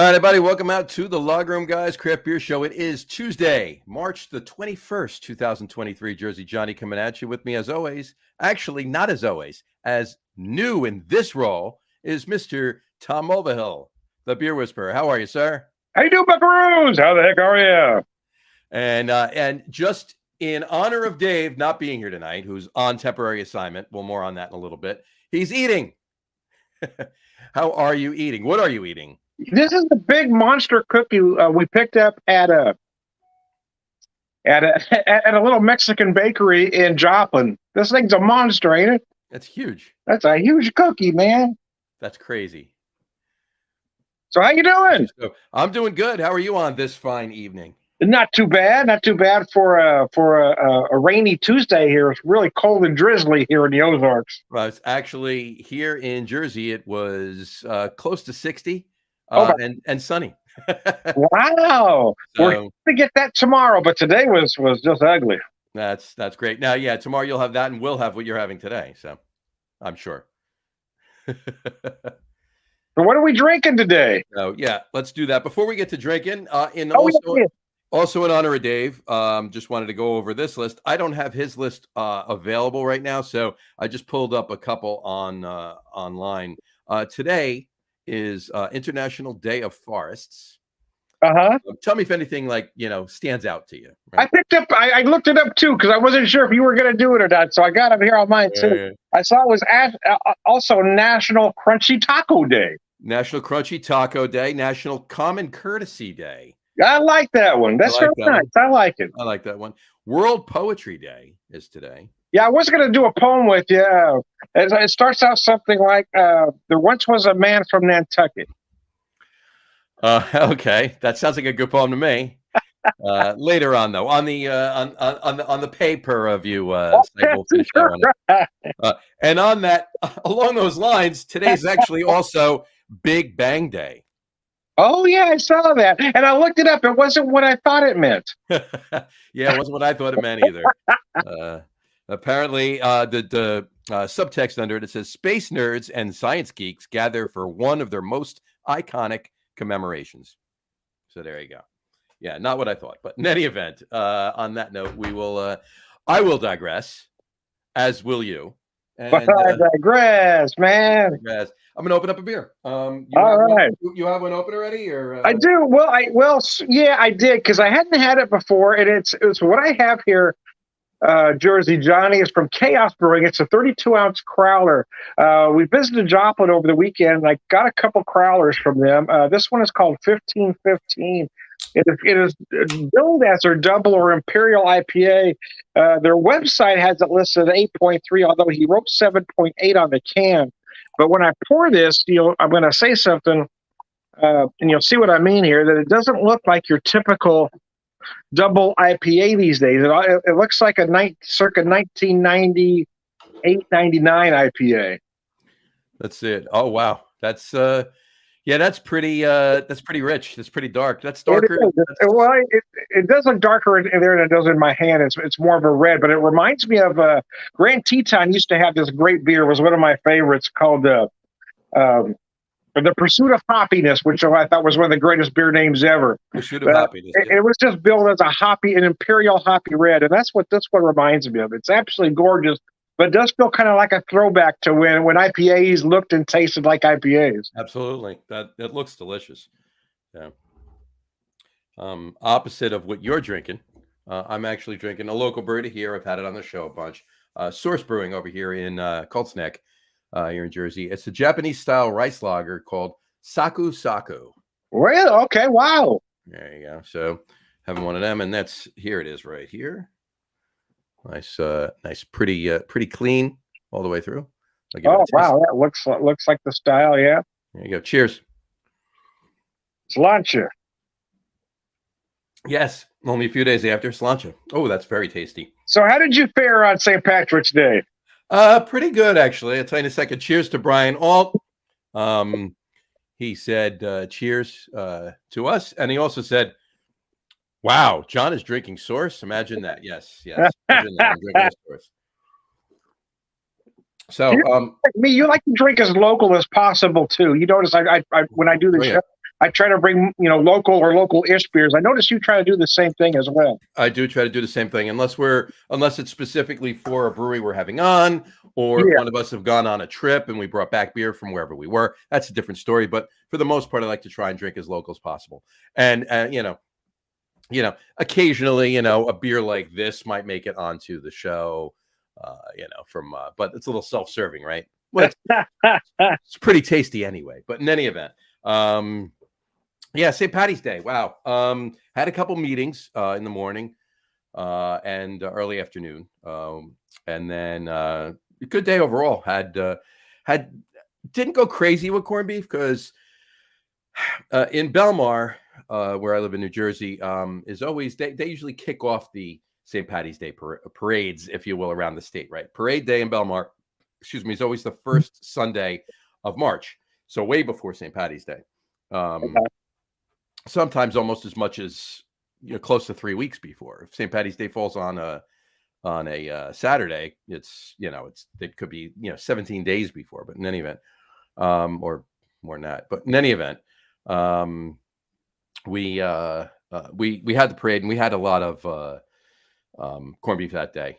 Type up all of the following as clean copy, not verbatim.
All right, everybody, welcome out to the Log Room Guys Craft Beer Show. It is Tuesday, March the 21st, 2023. Jersey Johnny coming at you with me as always. Actually, not as always, as new in this role is Mr. Tom Mulvihill, the Beer Whisperer. How are you, sir? How you doing, buckaroos? How the heck are you? And just in honor of Dave not being here tonight, who's on temporary assignment, well, more on that in a little bit, he's eating. How are you eating? What are you eating? This is the big monster cookie we picked up at a little Mexican bakery in Joplin. This thing's a monster, ain't it? That's huge. That's a huge cookie, man. That's crazy. So how you doing? So, I'm doing good. How are you on this fine evening? Not too bad. Not too bad for a rainy Tuesday here. It's really cold and drizzly here in the Ozarks. Well, it's actually here in Jersey. It was close to 60 and sunny. Wow. So, we're going to get that tomorrow, but today was just ugly. That's great. Now, yeah, tomorrow you'll have that, and we'll have what you're having today. So I'm sure. So what are we drinking today? Oh, yeah, let's do that. Before we get to drinking, also in honor of Dave, just wanted to go over this list. I don't have his list available right now, so I just pulled up a couple on online. Today is International Day of Forests. Tell me if anything stands out to you. Right? I looked it up too because I wasn't sure if you were going to do it or not. So I got it here on mine too. I saw it was also National Crunchy Taco Day. National Crunchy Taco Day. National Common Courtesy Day. I like that one. That's really nice. I like it. I like that one. World Poetry Day is today. Yeah, I was going to do a poem with you. It starts out something like, there once was a man from Nantucket. Okay, that sounds like a good poem to me. Later on, though, on the paper of you, we'll finish that one. And on that, along those lines, today's actually also Big Bang Day. Oh yeah, I saw that, and I looked it up. It wasn't what I thought it meant. Yeah, it wasn't what I thought it meant either. Apparently, the subtext under it says space nerds and science geeks gather for one of their most iconic commemorations. So there you go. Yeah, not what I thought, but in any event, on that note, I will digress, as will you. And, I digress, man. I'm gonna open up a beer. All right. You have one open already, or I do. Yeah, I did because I hadn't had it before, and it's what I have here. Jersey Johnny is from Chaos Brewing. It's a 32-ounce crowler. We visited Joplin over the weekend, and I got a couple crowlers from them. This one is called 1515. It is billed as their double or imperial IPA. Their website has it listed at 8.3, although he wrote 7.8 on the can. But when I pour this, I'm going to say something, and you'll see what I mean here, that it doesn't look like your typical double IPA these days. It looks like a circa 1998, 99 IPA. That's it. Oh, wow. That's that's pretty rich. That's pretty dark. That's darker. It does look darker in there than it does in my hand. It's more of a red, but it reminds me of Grand Teton used to have this great beer. It was one of my favorites called the Pursuit of Hoppiness, which I thought was one of the greatest beer names ever. Pursuit of Hoppiness. It was just billed as an imperial hoppy red, and that's what this one reminds me of. It's absolutely gorgeous, but it does feel kind of like a throwback to when IPAs looked and tasted like IPAs. Absolutely. That looks delicious. Yeah. Opposite of what you're drinking, I'm actually drinking a local brewery here. I've had it on the show a bunch. Source Brewing over here in Colts Neck, here in Jersey. It's a Japanese-style rice lager called Saku Saku. Really? Okay, wow. There you go. So having one of them, and here it is right here. Nice, pretty clean all the way through. Oh wow, that looks like the style. Yeah. There you go. Cheers. Sláinte. Yes, only a few days after Sláinte. Oh, that's very tasty. So, how did you fare on St. Patrick's Day? Pretty good actually. I'll tell you in a second. Cheers to Brian Alt. He said cheers to us, and he also said, "Wow, John is drinking Source. Imagine that." Yes. Imagine that. I'm drinking Source. So, like me, you like to drink as local as possible too. You notice I when I do the show, I try to bring, local or local-ish beers. I notice you try to do the same thing as well. I do try to do the same thing, unless it's specifically for a brewery we're having on, or if Yeah. one of us have gone on a trip and we brought back beer from wherever we were. That's a different story. But for the most part, I like to try and drink as local as possible. And occasionally, a beer like this might make it onto the show. But it's a little self-serving, right? Well, it's pretty tasty anyway. But in any event, yeah, St. Patty's Day. Wow. Had a couple meetings in the morning and early afternoon, and then good day overall. Had didn't go crazy with corned beef because in Belmar, where I live in New Jersey, is always they usually kick off the St. Patty's Day parades, if you will, around the state. Right, Parade Day in Belmar, is always the first Sunday of March, so way before St. Patty's Day. Sometimes almost as much as close to 3 weeks before. If St. Patty's Day falls on a Saturday, it could be 17 days before. But in any event, or more than that. But in any event, we had the parade, and we had a lot of corned beef that day.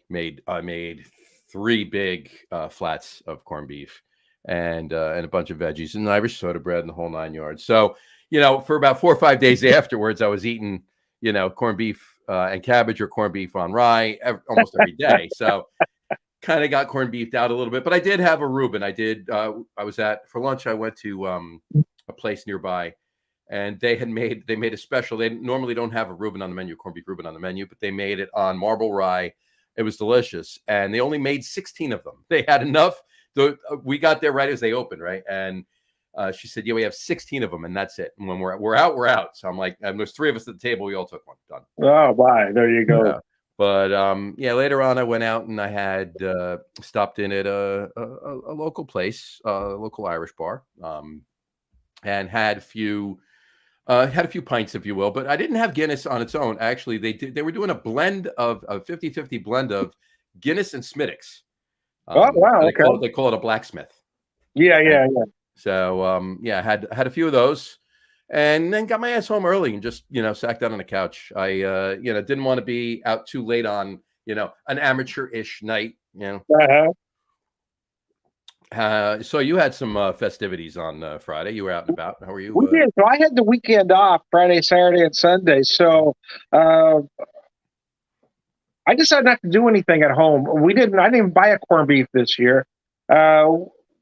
I made 3 big flats of corned beef and a bunch of veggies and Irish soda bread and the whole 9 yards. So for about 4 or 5 days afterwards, I was eating corned beef and cabbage or corned beef on rye almost every day. So kind of got corned beefed out a little bit. But I did have a Reuben. For lunch, I went to a place nearby, and they made a special. They normally don't have a Reuben on the menu, corned beef Reuben on the menu, but they made it on marble rye. It was delicious, and they only made 16 of them. They had enough. We got there right as they opened, right? And she said, "Yeah, we have 16 of them, and that's it. And when we're out, we're out." So I'm like, and there's 3 of us at the table. We all took one. Done. Oh, bye. There you go. Yeah. But later on, I went out and I had stopped in at a local place, a local Irish bar, and had a few pints, if you will. But I didn't have Guinness on its own. Actually, they were doing a blend of a 50-50 blend of Guinness and Smittix. Oh, wow. They call it a blacksmith. Yeah. So I had a few of those, and then got my ass home early and just sat down on the couch. I didn't want to be out too late on an amateur-ish night. So you had some festivities on Friday. You were out and about. How were you? We did. So I had the weekend off, Friday, Saturday, and Sunday. So I decided not to do anything at home. I didn't even buy a corned beef this year.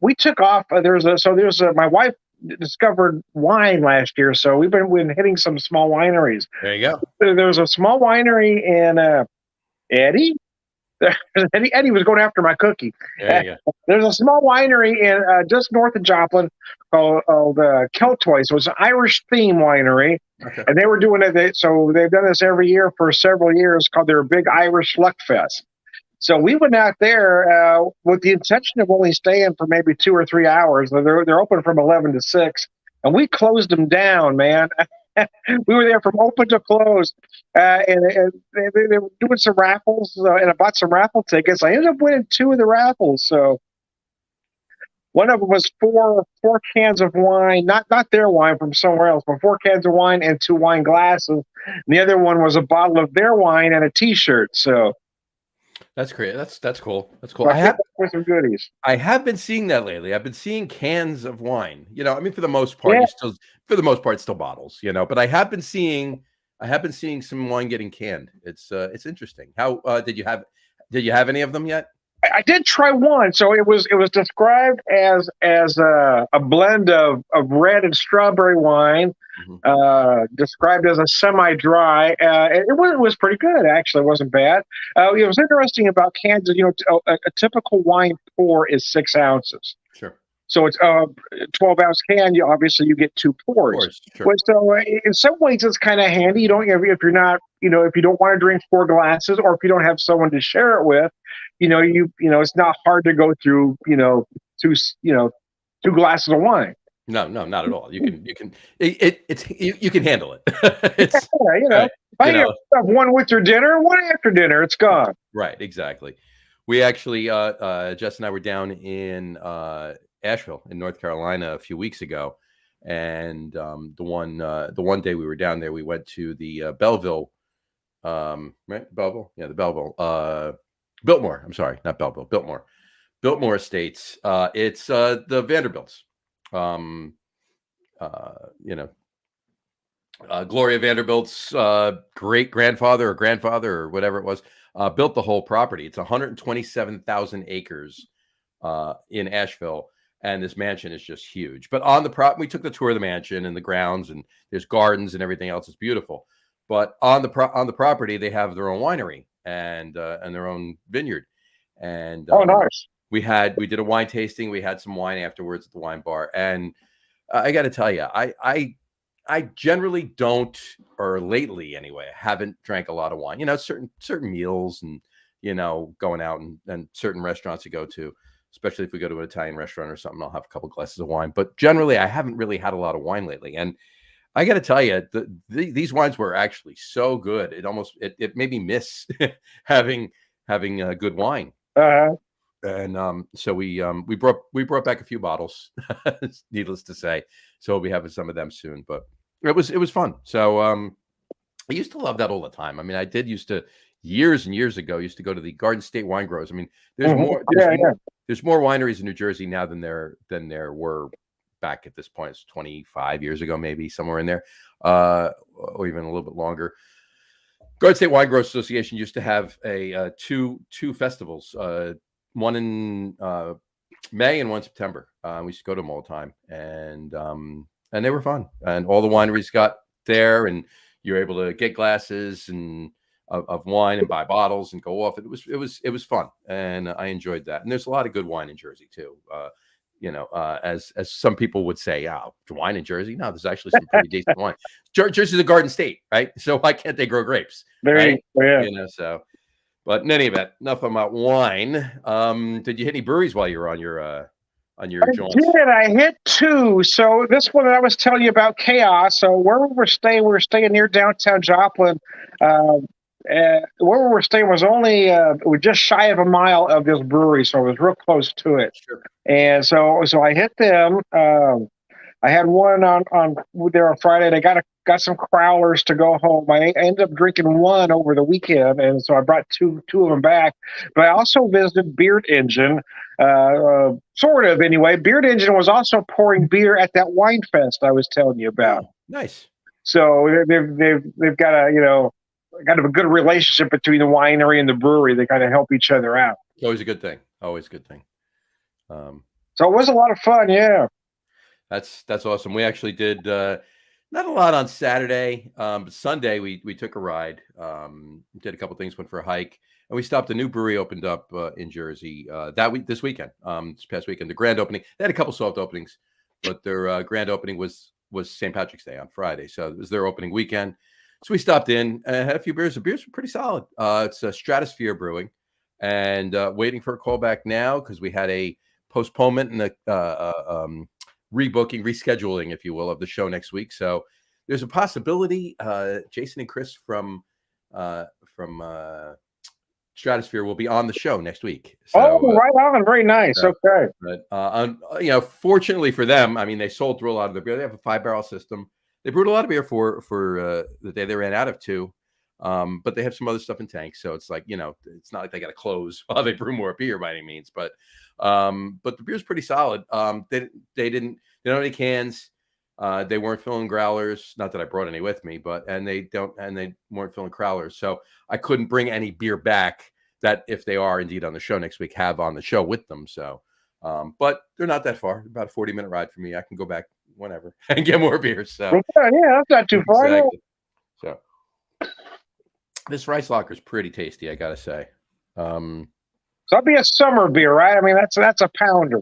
We took off. My wife discovered wine last year, so we've been hitting some small wineries. There you go. There's a small winery in Eddie. Eddie was going after my cookie. There you go. There's a small winery in just north of Joplin called Keltoy. So it's an Irish theme winery, okay. And they were doing it. So they've done this every year for several years, called their Big Irish Luck Fest. So we went out there with the intention of only staying for maybe 2 or 3 hours. They're open from 11 to 6, and we closed them down, man. We were there from open to close, and they were doing some raffles, and I bought some raffle tickets. I ended up winning 2 of the raffles. So one of them was four cans of wine, not their wine, from somewhere else, but 4 cans of wine and 2 wine glasses. And the other one was a bottle of their wine and a T-shirt. So. That's great. That's cool. That's cool. I have some goodies. I have been seeing that lately. I've been seeing cans of wine. For the most part, it's still bottles. But I have been seeing some wine getting canned. It's interesting. How did you have any of them yet? I did try one. So it was described as a blend of red and strawberry wine, described as a semi-dry. It was pretty good, actually. It wasn't bad. It was interesting about cans. A typical wine pour is 6 ounces. Sure. So it's 12-ounce can. You get 2 pours. Sure. But so in some ways, it's kind of handy. You don't if you're not if you don't want to drink 4 glasses, or if you don't have someone to share it with, it's not hard to go through 2 glasses of wine. No, not at all. You can you can handle it. You have one with your dinner, one after dinner. It's gone. Right. Exactly. We actually, Jess and I were down in Asheville in North Carolina a few weeks ago, And the one day we were down there, we went to the Belleville, right? Belleville, yeah, the Belleville, Biltmore. I'm sorry, not Belleville, Biltmore Estates. It's the Vanderbilts. Um, you know, Gloria Vanderbilt's great grandfather or grandfather or whatever it was built the whole property. It's 127,000 acres in Asheville, and this mansion is just huge. But on the we took the tour of the mansion and the grounds, and there's gardens and everything else. It's beautiful. But on the property, they have their own winery and their own vineyard. And nice. We did a wine tasting. We had some wine afterwards at the wine bar, and I got to tell you, I generally don't, or lately anyway, haven't drank a lot of wine. Certain meals and going out and certain restaurants to go to, especially if we go to an Italian restaurant or something, I'll have a couple glasses of wine. But generally, I haven't really had a lot of wine lately. And I got to tell you, these wines were actually so good. It made me miss having good wine. And so we brought back a few bottles, needless to say. So we'll be having some of them soon. But it was fun. So I used to love that all the time. I mean, I did used to years and years ago used to go to the Garden State Wine Growers. I mean, there's more wineries in New Jersey now than there were back at this point. It's 25 years ago, maybe somewhere in there, or even a little bit longer. Garden State Wine Growers Association used to have two festivals, one in May and one September. We used to go to them all the time, and they were fun. And all the wineries got there, and you're able to get glasses and of wine and buy bottles and go off. It was fun, and I enjoyed that. And there's a lot of good wine in Jersey too. As some people would say, wine in Jersey. No, there's actually some pretty decent wine. Jersey's a garden state, right? So why can't they grow grapes? Right? Yeah. So. But in any event, enough about wine. Did you hit any breweries while you were on your jaunts? I hit two. So this one that I was telling you about, Chaos. So where we were staying near downtown Joplin. Where we were staying was only we're just shy of a mile of this brewery, so it was real close to it. Sure. And so I hit them. I had one on there on Friday. They got some crowlers to go home. I ended up drinking one over the weekend, and so I brought two of them back. But I also visited Beard Engine, sort of anyway. Beard Engine was also pouring beer at that wine fest I was telling you about. Oh, nice. So they've got kind of a good relationship between the winery and the brewery. They kind of help each other out. It's always a good thing. Always a good thing. So it was a lot of fun. Yeah. That's awesome. We actually did not a lot on Saturday, but Sunday we took a ride, did a couple things, went for a hike, and we stopped. A new brewery opened up in Jersey this weekend, this past weekend. The grand opening. They had a couple soft openings, but their grand opening was St. Patrick's Day on Friday, so it was their opening weekend. So we stopped in and had a few beers. The beers were pretty solid. It's a Stratosphere Brewing, and waiting for a call back now because we had a postponement and a rebooking, rescheduling, if you will, of the show next week. So there's a possibility Jason and Chris from Stratosphere will be on the show next week. So, right on. Very nice. Okay. But, fortunately for them, I mean, they sold through a lot of their beer. They have a 5-barrel system. They brewed a lot of beer for the day they ran out of 2. But they have some other stuff in tanks. So it's like, it's not like they got to close while they brew more beer by any means. But the beer's pretty solid. They don't have any cans. They weren't filling growlers. Not that I brought any with me, and they weren't filling crowlers. So I couldn't bring any beer back that, if they are indeed on the show next week, have on the show with them. So, but they're not that far. About a 40-minute ride for me. I can go back whenever and get more beer. So yeah, that's not too far. Exactly. So this Rice Locker is pretty tasty, I gotta say. So that'd be a summer beer, right? I mean, that's a pounder.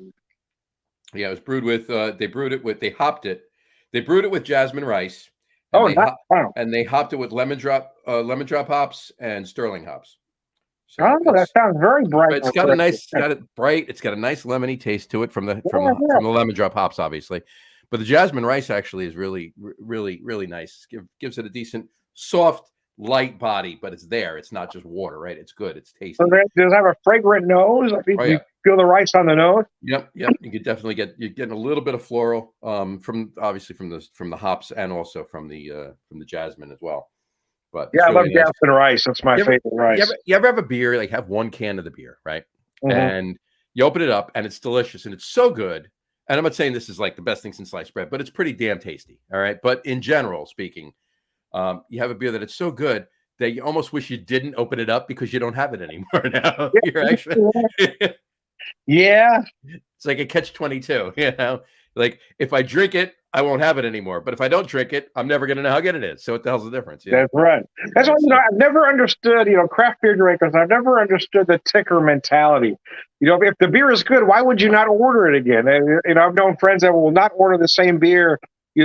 Yeah, it was brewed with. They hopped it. They brewed it with jasmine rice. And they hopped it with lemon drop hops and sterling hops. So that sounds very bright. It's got a nice lemony taste to it from the lemon drop hops, obviously. But the jasmine rice actually is really, really, really nice. Gives it a decent, soft, light body, but it's there. It's not just water, right? It's good. It's tasty. So does it have a fragrant nose? Oh yeah, Feel the rice on the nose. Yep. You could definitely you're getting a little bit of floral, from obviously from the hops and also from the jasmine as well. But Yeah, it's I love really nice. jasmine rice. That's my favorite rice. You ever have a beer, like have one can of the beer, right? Mm-hmm. And you open it up and it's delicious and it's so good. And I'm not saying this is like the best thing since sliced bread, but it's pretty damn tasty. All right. But in general speaking, you have a beer that it's so good that you almost wish you didn't open it up because you don't have it anymore now. You're actually Yeah, it's like a catch-22, you know? Like if I drink it, I won't have it anymore. But if I don't drink it, I'm never gonna know how good it is. So what the hell's the difference? You know? that's right. That's why, Right. So I've never understood, craft beer drinkers. I've never understood the ticker mentality. If the beer is good, why would you not order it again? And, I've known friends that will not order the same beer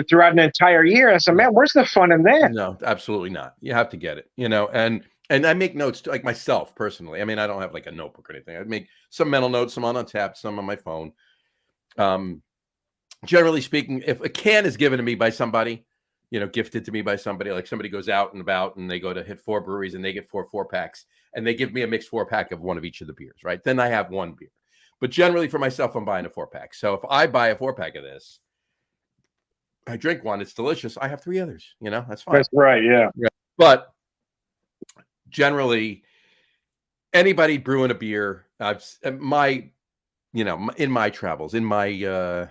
throughout an entire year. I said, man, where's the fun in that? no, absolutely not. You have to get it, and I make notes too, like myself personally. I mean, I don't have like a notebook or anything. I make some mental notes, some on tap, some on my phone. Generally speaking, if a can is given to me by somebody, gifted to me by somebody, like somebody goes out and about and they go to hit 4 breweries and they get 4 packs and they give me a mixed 4-pack of one of each of the beers, right? Then I have one beer. But generally for myself, I'm buying a 4-pack. So if I buy a 4-pack of this, I drink one, it's delicious. I have 3 others, that's fine. That's right. Yeah. But generally, anybody brewing a beer, in my travels, in my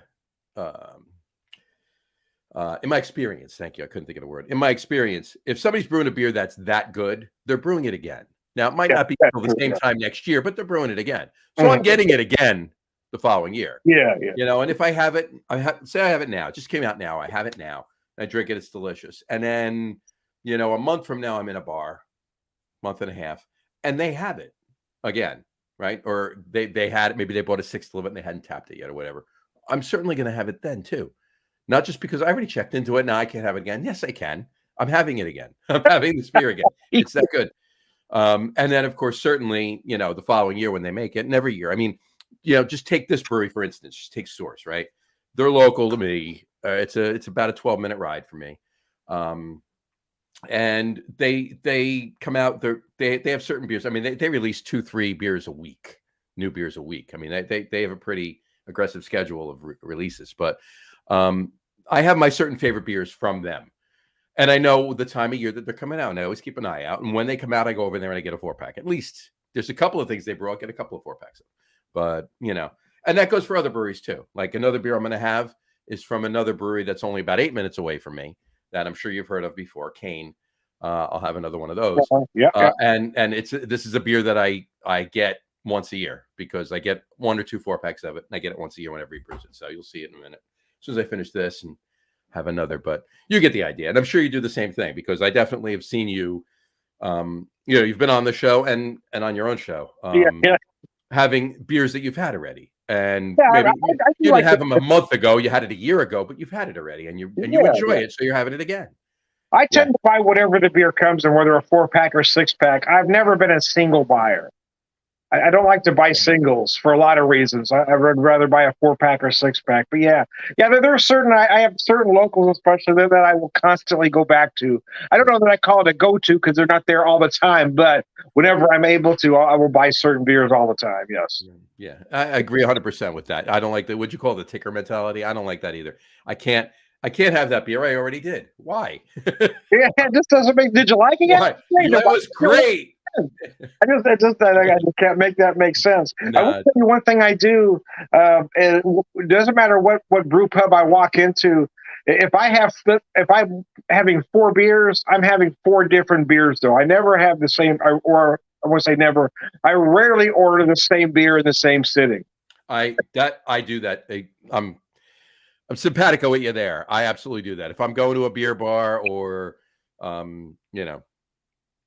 experience, thank you. I couldn't think of the word. In my experience, if somebody's brewing a beer that's that good, they're brewing it again. Now, it might not be until the same time next year, but they're brewing it again. So I'm getting it again the following year. Yeah. And if I have it, say I have it now. It just came out now. I have it now. I drink it. It's delicious. And then, a month from now, I'm in a bar, month and a half, and they have it again, right? Or they had it. Maybe they bought a 6th of it and they hadn't tapped it yet or whatever. I'm certainly going to have it then too. Not just because I already checked into it. Now I can't have it again. Yes, I can. I'm having it again. I'm having this beer again. It's that good. And then, of course, certainly, the following year when they make it, and every year. I mean, just take this brewery, for instance. Just take Source, right? They're local to me. It's about a 12-minute ride for me. And they come out. They have certain beers. I mean, they release 2-3 beers a week, new beers a week. I mean, they have a pretty aggressive schedule of releases. But I have my certain favorite beers from them. And I know the time of year that they're coming out, and I always keep an eye out. And when they come out, I go over there and I get a 4-pack. At least there's a couple of things they brew. I'll get a couple of 4-packs. But, and that goes for other breweries too. Like another beer I'm going to have is from another brewery that's only about 8 minutes away from me that I'm sure you've heard of before, Kane. I'll have another one of those. Yeah. And this is a beer that I get once a year because I get 1 or 2 4-packs of it. And I get it once a year whenever he brews it. So you'll see it in a minute. As soon as I finish this and have another, but you get the idea. And I'm sure you do the same thing because I definitely have seen you, you've been on the show and on your own show, having beers that you've had already. And maybe you didn't have them a month ago, you had it a year ago, but you've had it already and you enjoy it. So you're having it again. I tend to buy whatever the beer comes in, whether a 4-pack or 6-pack. I've never been a single buyer. I don't like to buy singles for a lot of reasons. I'd rather buy a 4-pack or 6-pack. But there are certain, I have certain locals, especially that I will constantly go back to. I don't know that I call it a go-to because they're not there all the time, but whenever I'm able to, I will buy certain beers all the time. Yes. Yeah, I agree 100% with that. I don't like the, what you call the ticker mentality. I don't like that either. I can't have that beer. I already did. Why? It just doesn't make. Did you like it? Why? That was great. I just can't make that make sense. I will tell you one thing I do. It doesn't matter what brew pub I walk into. If I'm having 4 beers, I'm having 4 different beers. Though I never have the same, or I won't say never. I rarely order the same beer in the same sitting. I do that. I'm simpatico with you there. I absolutely do that. If I'm going to a beer bar or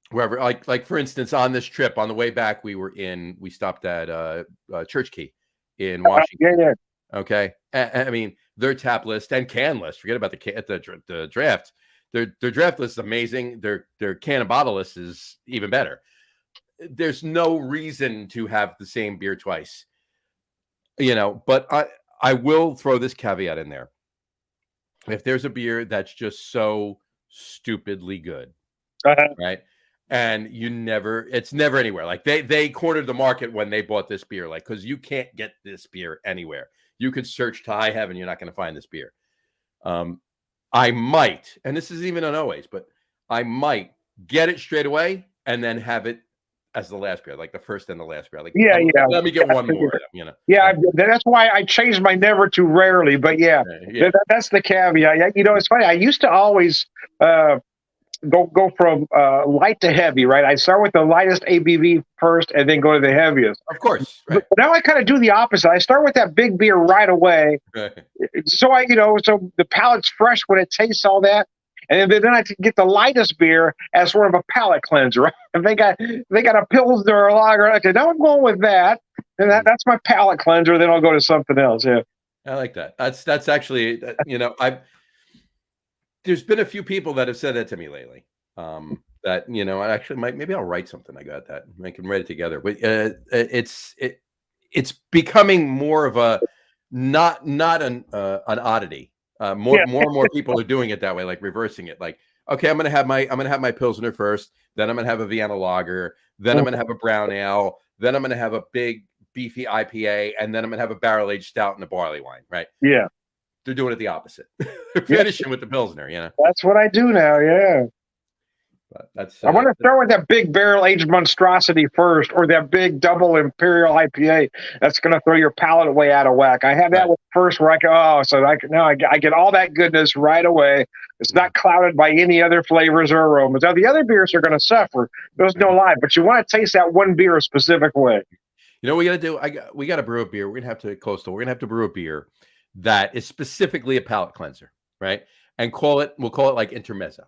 wherever, like for instance, on this trip on the way back, we stopped at Church Key in Washington. Okay, I mean their tap list and can list. Forget about the draft. Their draft list is amazing. Their can and bottle list is even better. There's no reason to have the same beer twice, But I will throw this caveat in there. If there's a beer that's just so stupidly good, right? and it's never anywhere. Like they cornered the market when they bought this beer, like, because you can't get this beer anywhere. You could search to high heaven, you're not going to find this beer. I might, and this is even on always, but I might get it straight away and then have it as the last beer, like the first and the last beer. Like, let me get one more. Yeah, that's why I changed my never to rarely. But that's the caveat. It's funny. I used to always go from light to heavy, right? I start with the lightest ABV first, and then go to the heaviest. Of course, right. But now I kind of do the opposite. I start with that big beer right away, so so the palate's fresh when it tastes all that, and then I get the lightest beer as sort of a palate cleanser. Right? If they got a Pilsner or a lager, okay, now I'm going with that, and that's my palate cleanser. Then I'll go to something else. Yeah, I like that. That's actually there's been a few people that have said that to me lately. That I actually maybe I'll write something. I got that. I can write it together. But it's becoming more of a not an oddity. More and more people are doing it that way, like reversing it. Like, okay, I'm gonna have my Pilsner first, then I'm gonna have a Vienna Lager, then I'm gonna have a brown ale, then I'm gonna have a big beefy IPA, and then I'm gonna have a barrel aged stout and a barley wine. Right? Yeah. They're doing it the opposite. They're finishing with the Pilsner, That's what I do now, yeah. But I want to start with that big barrel-aged monstrosity first, or that big double imperial IPA. That's going to throw your palate way out of whack. I had that one first where I get all that goodness right away. It's not clouded by any other flavors or aromas. Now, the other beers are going to suffer. There's no lie, but you want to taste that one beer a specific way. You know what we got to do? We got to brew a beer. We're going to have to Coastal. We're going to have to brew a beer that is specifically a palate cleanser, right? And we'll call it like Intermezzo.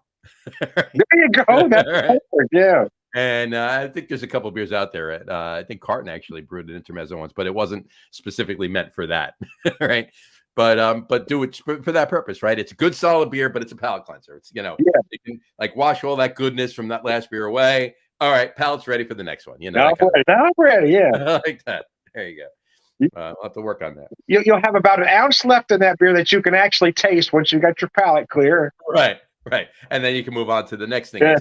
There you go. That's perfect. Yeah. And I think there's a couple of beers out there. I think Carton actually brewed an Intermezzo once, but it wasn't specifically meant for that, right? But do it for that purpose, right? It's a good solid beer, but it's a palate cleanser. It's it can like wash all that goodness from that last beer away. All right, palate's ready for the next one. Now I'm ready. Yeah, I like that. There you go. I'll have to work on that. You'll have about an ounce left in that beer that you can actually taste once you got your palate clear. Right. And then you can move on to the next thing. Now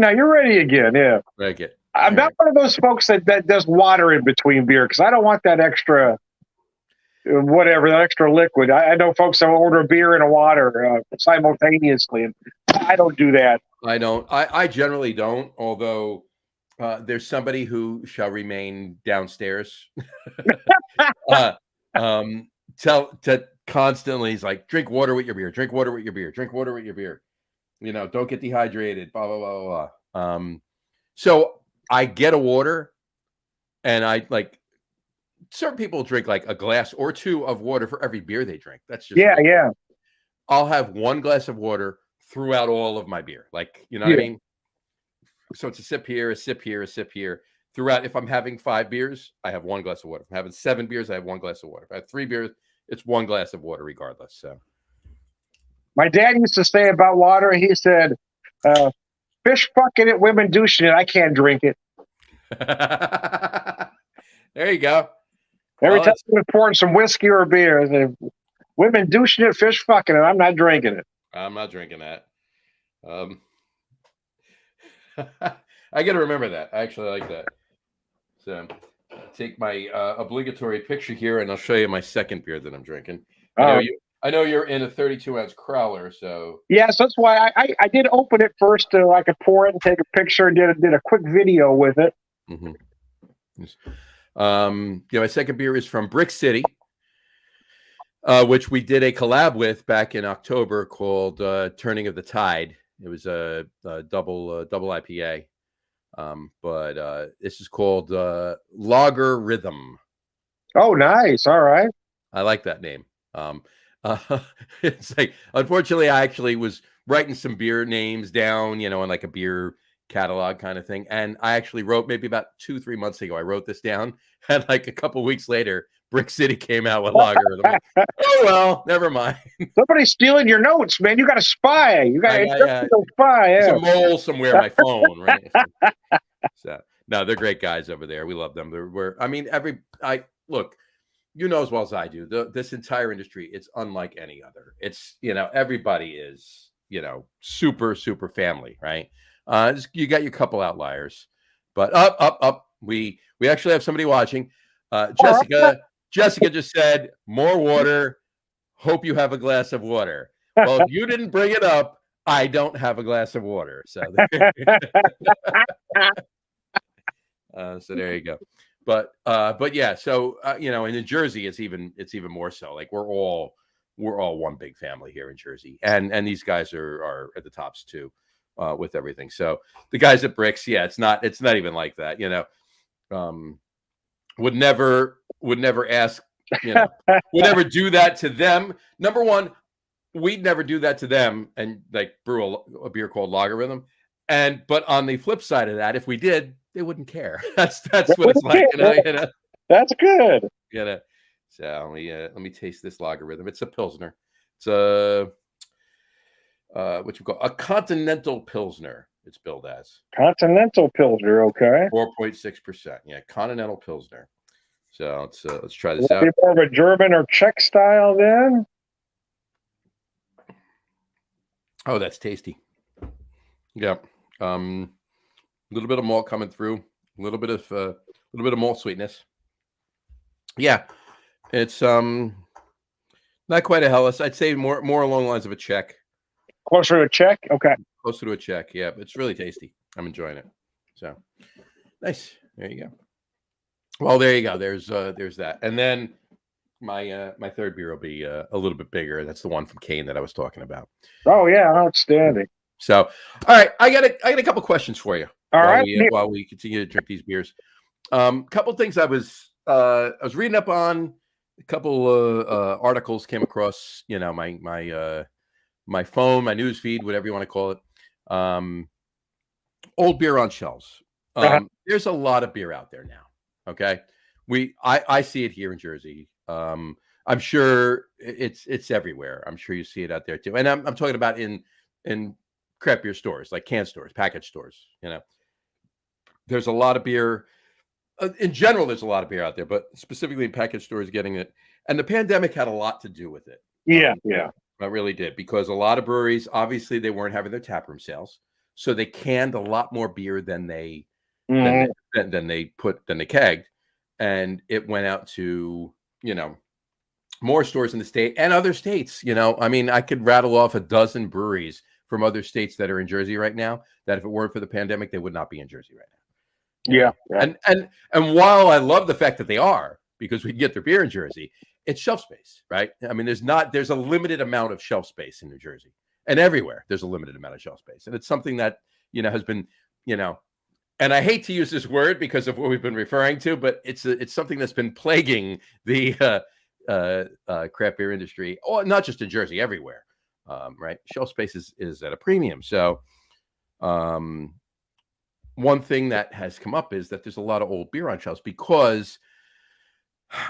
you're ready again. Yeah. Okay. I'm not one of those folks that does water in between beer because I don't want that extra liquid. I know folks that will order a beer and a water simultaneously, and I don't do that. I don't. I generally don't, although there's somebody who shall remain downstairs. Constantly, he's like, drink water with your beer, drink water with your beer, drink water with your beer. Don't get dehydrated, blah, blah, blah, blah. So I get a water, and I like certain people drink like a glass or two of water for every beer they drink. That's just yeah. I'll have one glass of water throughout all of my beer. Like, what I mean? So it's a sip here, a sip here, a sip here. Throughout, if I'm having 5 beers, I have one glass of water. If I'm having 7 beers, I have one glass of water. If I have 3 beers, it's one glass of water regardless. So my dad used to say about water, he said, fish fucking it, women douching it. I can't drink it. There you go. Every time I'm pouring some whiskey or a beer, I say, women douching it, fish fucking it. I'm not drinking it. I'm not drinking that. I got to remember that. I actually like that. So take my obligatory picture here, and I'll show you my second beer that I'm drinking. I know you're in a 32-ounce crowler, so yes, that's why I did open it first so I could pour it and take a picture and did a quick video with it. Mm-hmm. Yes. My second beer is from Brick City, which we did a collab with back in October called Turning of the Tide. It was a double IPA. But this is called Lager Rhythm. Oh, nice. All right. I like that name. It's like, unfortunately, I actually was writing some beer names down, in like a beer catalog kind of thing. And I actually wrote maybe about 2-3 months ago, I wrote this down. And like a couple weeks later, Brick City came out with Lager Rhythm. Oh, well, never mind. Somebody's stealing your notes, man. You got to spy. You got to spy. There's a mole somewhere on my phone, right? So, no, they're great guys over there. We love them. Look, as well as I do, this entire industry, it's unlike any other. It's, everybody is super, super family, right? You got your couple outliers, but up. We actually have somebody watching. Jessica just said, more water. Hope you have a glass of water. Well, if you didn't bring it up, I don't have a glass of water. So so there you go. But yeah, so in New Jersey, it's even more so. Like we're all one big family here in Jersey, and these guys are at the tops too, with everything. So the guys at Bricks, yeah, it's not even like that. Would never ask, would never do that to them. Number one, we'd never do that to them and like brew a beer called Logarithm. But on the flip side of that, if we did, they wouldn't care. That's what it's like. That's good. So let me taste this Logarithm. It's a Pilsner. It's a what you call a Continental Pilsner. It's billed as Continental Pilsner. Okay, 4.6%. Yeah, Continental Pilsner. So let's try this out. More of a German or Czech style, then. Oh, that's tasty. Yeah, a little bit of malt coming through, a little bit of malt sweetness. Yeah, it's not quite a Helles. I'd say more along the lines of a Czech. Closer to a Czech? Okay. Closer to a Czech, yeah. But it's really tasty. I'm enjoying it. So nice. There you go. Well, there you go. There's that. And then my third beer will be a little bit bigger. That's the one from Kane that I was talking about. Oh yeah, outstanding. So, all right, I got a couple questions for you. All right. While we continue to drink these beers, couple things I was reading up on, a couple articles came across, my phone, my news feed, whatever you want to call it. Old beer on shelves. There's a lot of beer out there now. Okay, I see it here in Jersey. I'm sure it's everywhere. I'm sure you see it out there too. And I'm talking about in craft beer stores, like can stores, package stores. There's a lot of beer. In general, there's a lot of beer out there, but specifically in package stores getting it. And the pandemic had a lot to do with it. Yeah. It really did, because a lot of breweries, obviously, they weren't having their taproom sales. So they canned a lot more beer than they kegged. And it went out to, more stores in the state and other states. I mean, I could rattle off a dozen breweries from other states that are in Jersey right now that if it weren't for the pandemic, they would not be in Jersey right now. Yeah. And while I love the fact that they are, because we can get their beer in Jersey, it's shelf space, right? I mean, there's a limited amount of shelf space in New Jersey, and everywhere there's a limited amount of shelf space. And it's something that, has been, and I hate to use this word because of what we've been referring to, but it's something that's been plaguing the craft beer industry, or not just in Jersey, everywhere. Right? Shelf space is at a premium. So one thing that has come up is that there's a lot of old beer on shelves because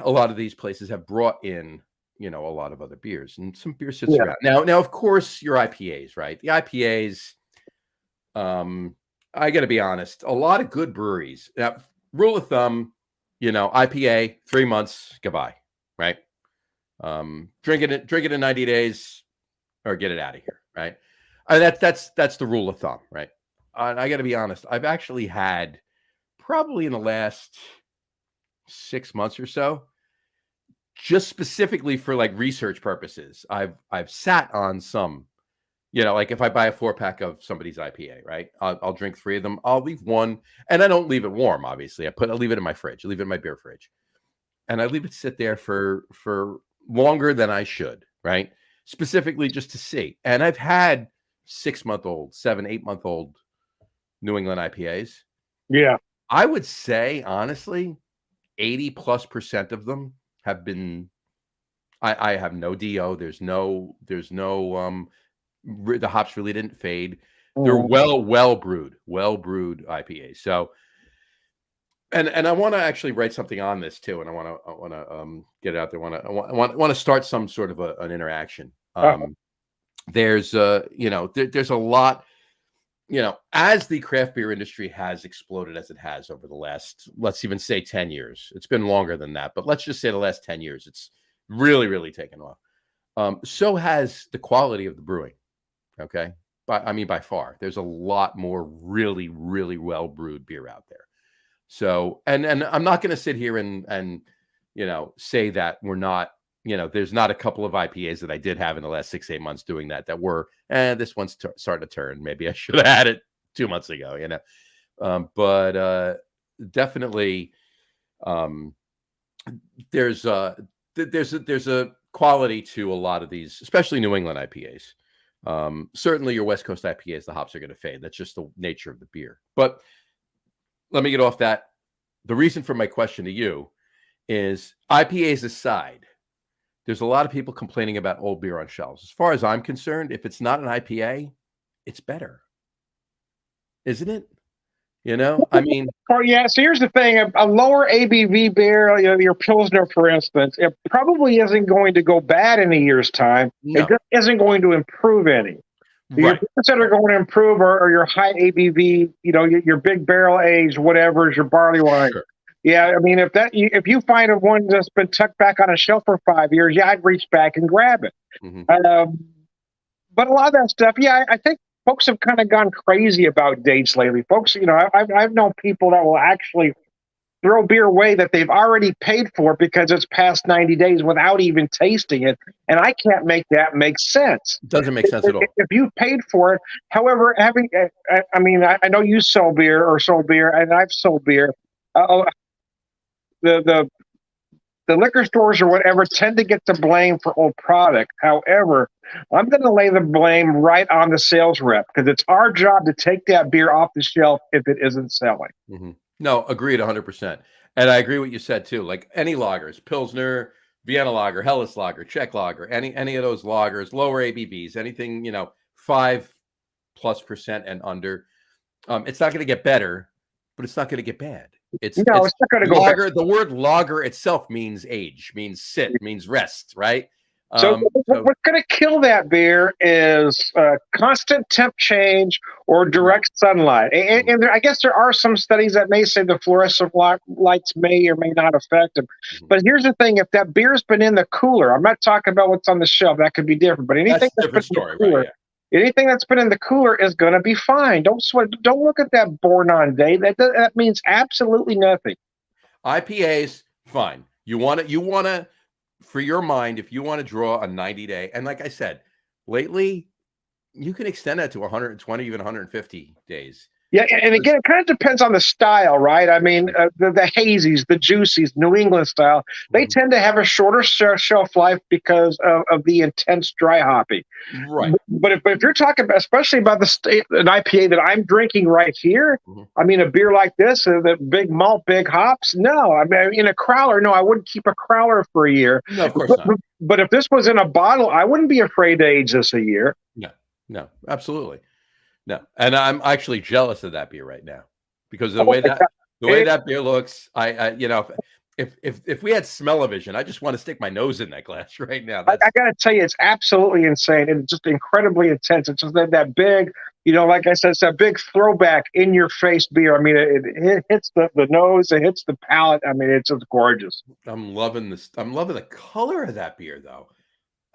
a lot of these places have brought in, a lot of other beers, and some beer sits around. Now, of course, your IPAs, right? The IPAs, I got to be honest, a lot of good breweries. Now, rule of thumb, IPA, 3 months, goodbye, right? Drink it in 90 days or get it out of here, right? That's the rule of thumb, right? And I got to be honest, I've actually had probably in the last 6 months or so, just specifically for like research purposes, I've sat on some, like if I buy a 4-pack of somebody's IPA, right? I'll drink 3 of them. I'll leave one, and I don't leave it warm. Obviously, I leave it in my fridge. I leave it in my beer fridge, and I leave it sit there for longer than I should, right? Specifically just to see. And I've had 6-month-old, 7-8-month-old New England IPAs. Yeah, I would say honestly, 80+% of them have been. I have no DO. There's no. The hops really didn't fade. They're well brewed IPAs. So, and I want to actually write something on this too, and I want to get it out there. I want to start some sort of an interaction. There's there's a lot. As the craft beer industry has exploded as it has over the last, let's even say 10 years. It's been longer than that, but let's just say the last 10 years, it's really, really taken off. So has the quality of the brewing. Okay. But I mean, by far, there's a lot more really, really well brewed beer out there. So, and I'm not going to sit here and say that we're not, there's not a couple of IPAs that I did have in the last 6, 8 months doing that were, this one's starting to turn. Maybe I should have had it 2 months ago, but definitely, um, there's a quality to a lot of these, especially New England IPAs. Certainly your West Coast IPAs, the hops are going to fade. That's just the nature of the beer. But let me get off that. The reason for my question to you is, IPAs aside, there's a lot of people complaining about old beer on shelves. As far as I'm concerned, if it's not an IPA, it's better. Isn't it? I mean. Oh, yeah. So here's the thing: a lower ABV beer, your Pilsner, for instance, it probably isn't going to go bad in a year's time. No. It just isn't going to improve any. Your Right. beers that are going to improve are your high ABV, your big barrel aged, whatever is your barley wine. Sure. Yeah, I mean, if you find a one that's been tucked back on a shelf for 5 years, yeah, I'd reach back and grab it. Mm-hmm. But a lot of that stuff, yeah, I think folks have kind of gone crazy about dates lately. Folks, I've known people that will actually throw beer away that they've already paid for because it's past 90 days without even tasting it. And I can't make that make sense. Doesn't make sense at all. If you paid for it, however, I know you sell beer or sold beer, and I've sold beer. The liquor stores or whatever tend to get the blame for old product. However, I'm going to lay the blame right on the sales rep, because it's our job to take that beer off the shelf if it isn't selling. Mm-hmm. No, agreed 100%. And I agree what you said too. Like any lagers, Pilsner, Vienna lager, Helles lager, Czech lager, any of those lagers, lower ABVs, anything, 5+% and under. It's not going to get better, but it's not going to get bad. It's not going to go lager. The word lager itself means age, means sit, means rest, right? So what's going to kill that beer is constant temp change or direct sunlight. And I guess there are some studies that may say the fluorescent lights may or may not affect them. But here's the thing: if that beer's been in the cooler, I'm not talking about what's on the shelf. That could be different. But anything that's been in the cooler, anything that's been in the cooler is going to be fine. Don't sweat. Don't look at that born on date. That means absolutely nothing. IPAs, fine. You want to. For your mind, if you want to draw a 90-day, and like I said, lately, you can extend that to 120, even 150 days. Yeah, and again, it kind of depends on the style, right? I mean, the hazies, the juicies, New England style, they tend to have a shorter shelf life because of the intense dry hopping. Right. But if you're talking about, especially about an IPA that I'm drinking right here, I mean, a beer like this, the big malt, big hops, no. I mean, in a crowler, no, I wouldn't keep a crowler for a year. No, of course not. But if this was in a bottle, I wouldn't be afraid to age this a year. No, absolutely. No, and I'm actually jealous of that beer right now because of the way that beer looks. If we had smell-o-vision, I just want to stick my nose in that glass right now. I got to tell you, it's absolutely insane. It's just incredibly intense. It's just that big, like I said, it's that big throwback in your face beer. I mean, it hits the nose, it hits the palate. I mean, it's just gorgeous. I'm loving this. I'm loving the color of that beer, though.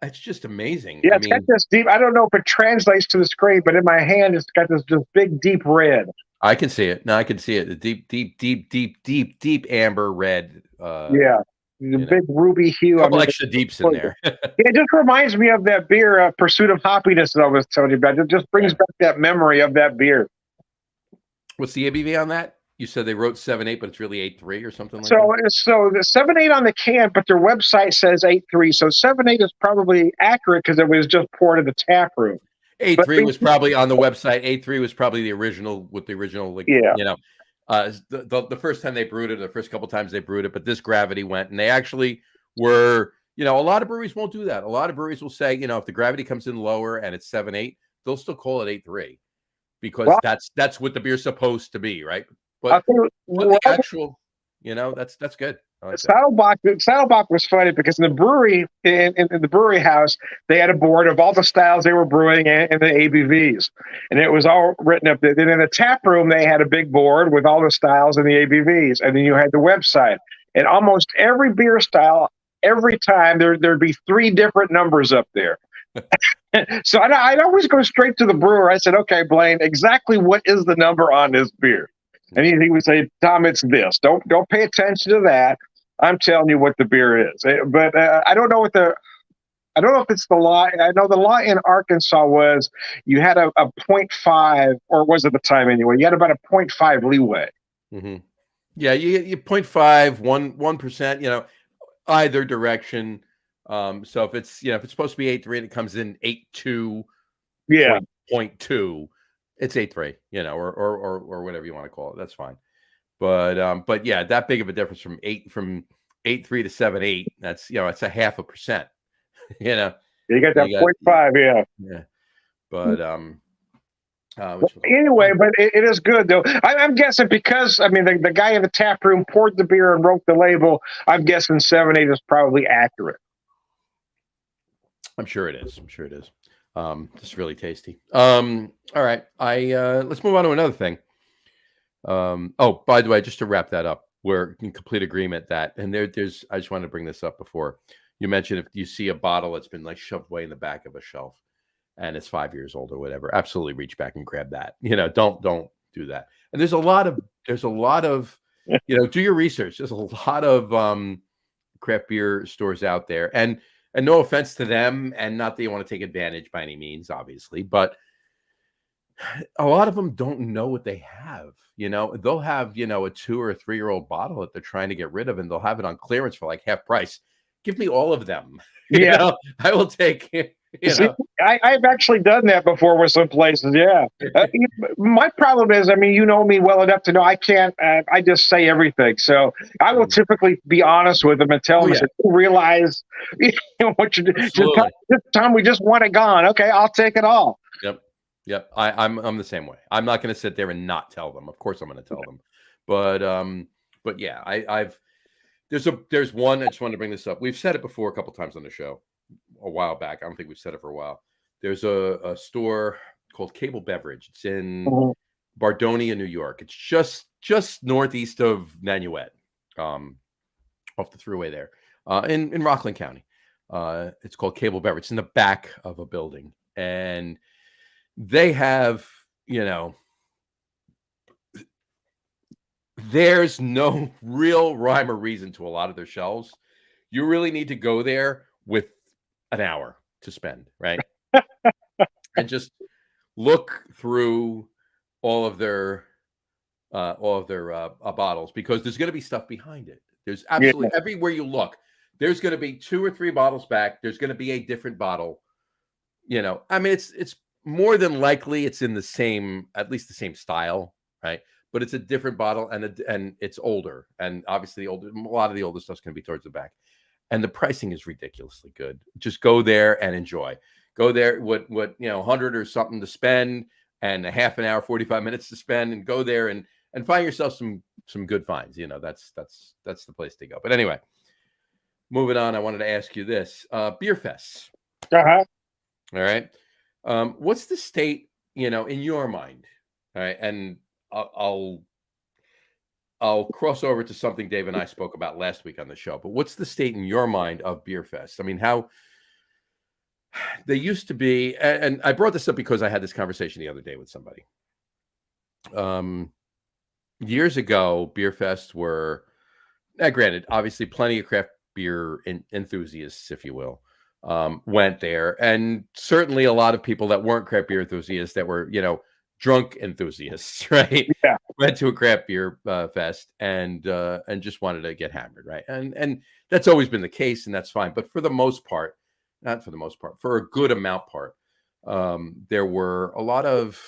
It's just amazing. Yeah, it's got this deep. I don't know if it translates to the screen, but in my hand, it's got this just big, deep red. I can see it. No, I can see it. The deep amber red. Big ruby hue. A couple extra deeps in there. It just reminds me of that beer, Pursuit of Happiness, that I was telling you about. It just brings back that memory of that beer. What's the ABV on that? You said they wrote 7.8, but it's really 8.3 or something like that? So the 7.8 on the can, but their website says 8.3. So 7.8 is probably accurate because it was just poured in the tap room. 8.3 was probably on the website. 8.3 was probably the original, the first time they brewed it, the first couple times they brewed it, but this gravity went, and they actually were, a lot of breweries won't do that. A lot of breweries will say, if the gravity comes in lower and it's 7.8, they'll still call it 8.3 because that's what the beer's supposed to be, right? But the actual, that's good. Like Saddlebach was funny because in the brewery, in the brewery house, they had a board of all the styles they were brewing and the ABVs, and it was all written up there. Then in the tap room, they had a big board with all the styles and the ABVs, and then you had the website. And almost every beer style, every time there'd be 3 different numbers up there. So I'd always go straight to the brewer. I said, okay, Blaine, exactly what is the number on this beer? And he would say, Tom, it's this. Don't pay attention to that. I'm telling you what the beer is. But I don't know what I don't know if it's the law. I know the law in Arkansas was you had a 0.5, or was at the time anyway, you had about a 0.5 leeway. Mm-hmm. Yeah, you 0.5, 1%, either direction. So if it's supposed to be 8.3 and it comes in 8.2, Yeah. 0.2, it's 8.3, or whatever you want to call it. That's fine. But yeah, that big of a difference from 8.3 to 7.8, that's it's a 0.5%. You got that 0.5, yeah. Yeah. But anyway, but it is good though. I'm guessing because the guy in the tap room poured the beer and wrote the label. I'm guessing 7.8 is probably accurate. I'm sure it is. It's really tasty. All right. Let's move on to another thing. Oh, by the way, just to wrap that up, we're in complete agreement that, and there's, I just wanted to bring this up before you mentioned, if you see a bottle that's been like shoved away in the back of a shelf and it's 5 years old or whatever, absolutely reach back and grab that. Don't do that. And there's a lot of, do your research. There's a lot of craft beer stores out there, and no offense to them, and not that you want to take advantage by any means, obviously, but a lot of them don't know what they have. They'll have, a 2 or 3-year-old bottle that they're trying to get rid of, and they'll have it on clearance for like half price. Give me all of them. I will take. I've actually done that before with some places. Yeah. My problem is, you know me well enough to know I can't. I just say everything. So I will typically be honest with them and tell them, you realize what you do. Tom, we just want it gone. Okay, I'll take it all. Yep. I'm the same way. I'm not going to sit there and not tell them. Of course, I'm going to tell them. But yeah, there's one. I just wanted to bring this up. We've said it before a couple times on the show a while back. I don't think we've said it for a while. There's a store called Cable Beverage. It's in Bardonia, New York. It's just northeast of Nanuet, off the thruway there, in Rockland County. It's called Cable Beverage. It's in the back of a building, and they have, there's no real rhyme or reason to a lot of their shelves. You really need to go there with an hour to spend, right? And just look through all of their bottles, because there's going to be stuff behind it. There's absolutely everywhere you look, there's going to be 2 or 3 bottles back. There's going to be a different bottle. It's more than likely it's in at least the same style, right? But it's a different bottle, and it's older, and obviously a lot of the older stuff's going to be towards the back, and the pricing is ridiculously good. Just go there and enjoy. Go there with 100 or something to spend, and a half an hour, 45 minutes to spend, and go there and find yourself some good finds. That's the place to go. But anyway, moving on, I wanted to ask you this: beer fests. All right. What's the state, in your mind? All right. And I'll cross over to something Dave and I spoke about last week on the show, but what's the state in your mind of beer fest? How they used to be, and I brought this up because I had this conversation the other day with somebody. Years ago, beer fests were, granted, obviously plenty of craft beer enthusiasts, if you will, went there, and certainly a lot of people that weren't craft beer enthusiasts, that were drunk enthusiasts, right? Yeah, went to a craft beer fest and just wanted to get hammered, right? And that's always been the case, and that's fine. But for the most part, not for the most part, for a good amount part, there were a lot of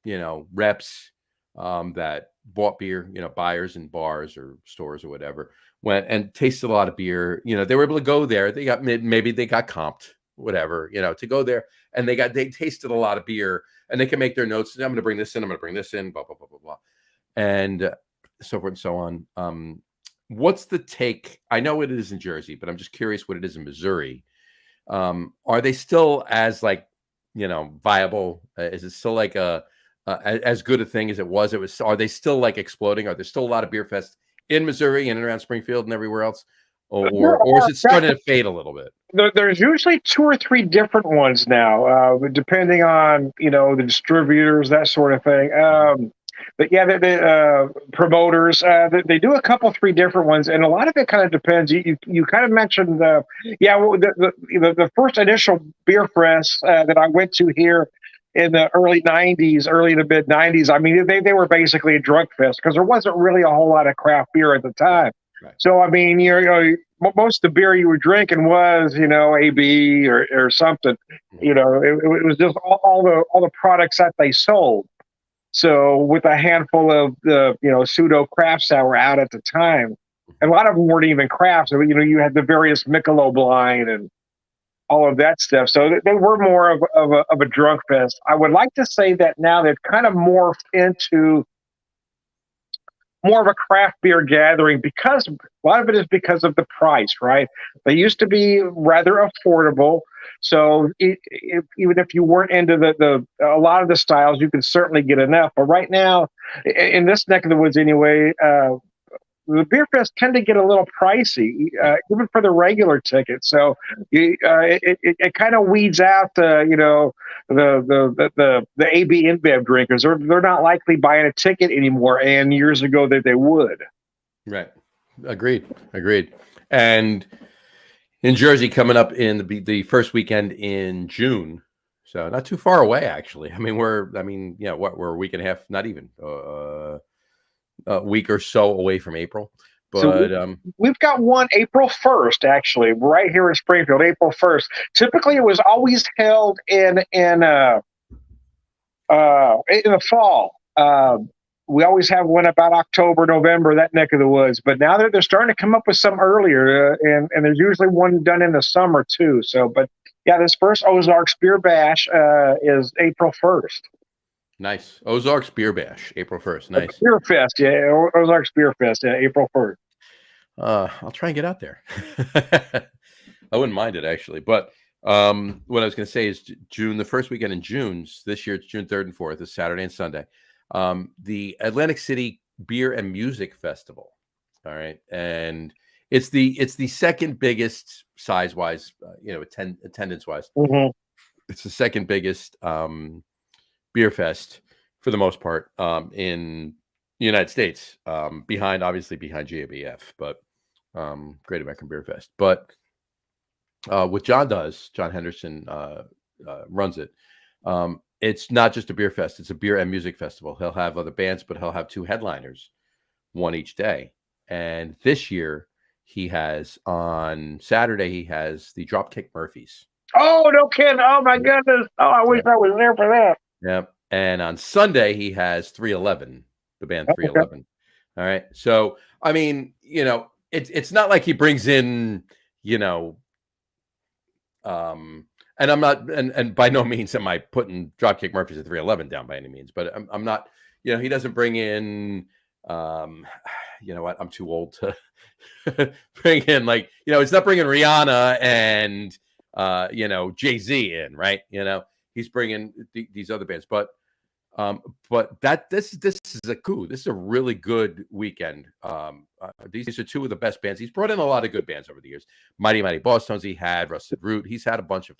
reps that bought beer, buyers in bars or stores or whatever, went and tasted a lot of beer. They were able to go there. They got, maybe they got comped, whatever, to go there, and they tasted a lot of beer, and they can make their notes. I'm going to bring this in. I'm going to bring this in. Blah blah blah blah blah, and so forth and so on. What's the take? I know it is in Jersey, but I'm just curious what it is in Missouri. Are they still as viable? Is it still like as good a thing as it was? Are they still like exploding? Are there still a lot of beer fests in Missouri and around Springfield and everywhere else? or is it starting to fade a little bit? There's usually 2 or 3 different ones now, depending on the distributors, that sort of thing. But yeah, the promoters, they do a couple, 3 different ones, and a lot of it kind of depends. You kind of mentioned the first initial beer fest that I went to here in the early '90s, early to mid '90s. I mean, they were basically a drunk fest because there wasn't really a whole lot of craft beer at the time. Right. So I mean, most of the beer you were drinking was, AB or something. It was just all the products that they sold. So with a handful of the pseudo crafts that were out at the time, and a lot of them weren't even crafts. So, you had the various Michelob line and all of that stuff. So they were more of a drunk fest. I would like to say that now they've kind of morphed into more of a craft beer gathering because a lot of it is because of the price, right? They used to be rather affordable. So even if you weren't into a lot of the styles, you can certainly get enough. But right now, in this neck of the woods anyway, the beer fest tend to get a little pricey, even for the regular ticket. So it kind of weeds out the AB InBev drinkers. They're not likely buying a ticket anymore, and years ago that they would. Right. Agreed. And in Jersey, coming up in the first weekend in June, so not too far away actually. We're a week and a half, not even. A week or so away from April, but so we've got one April 1st, actually, right here in Springfield, April 1st. Typically, it was always held in the fall. We always have one about October, November, that neck of the woods. But now they're starting to come up with some earlier, and there's usually one done in the summer too. So, but yeah, this first Ozarks Beer Bash is April 1st. Nice. Ozarks Beer Bash, April 1st. Nice. Beer Fest, yeah. Ozarks Beer Fest, yeah, April 1st. I'll try and get out there. I wouldn't mind it actually, but what I was going to say is June, the first weekend in June. This year it's June 3rd and 4th, it's Saturday and Sunday. The Atlantic City Beer and Music Festival. All right, and it's the second biggest size wise, attendance wise. Mm-hmm. It's the second biggest beer fest for the most part in the United States, behind GABF, but Great American Beer Fest. But what John Henderson runs it. It's not just a beer fest; it's a beer and music festival. He'll have other bands, but he'll have 2 headliners, one each day. And this year, he has on Saturday he has the Dropkick Murphys. Oh, no kidding! Oh my goodness! Oh, I wish I was there for that. Yeah. And on Sunday, he has 311, the band 311. Okay. All right. So, it's not like he brings in, and I'm not, and by no means am I putting Dropkick Murphys at 311 down by any means, but I'm not, he doesn't bring in, I'm too old to bring in it's not bringing Rihanna and, Jay-Z in, right? He's bringing these other bands, but this is a coup. This is a really good weekend. These are 2 of the best bands. He's brought in a lot of good bands over the years. Mighty Mighty Bosstones. He had Rusted Root. He's had a bunch of.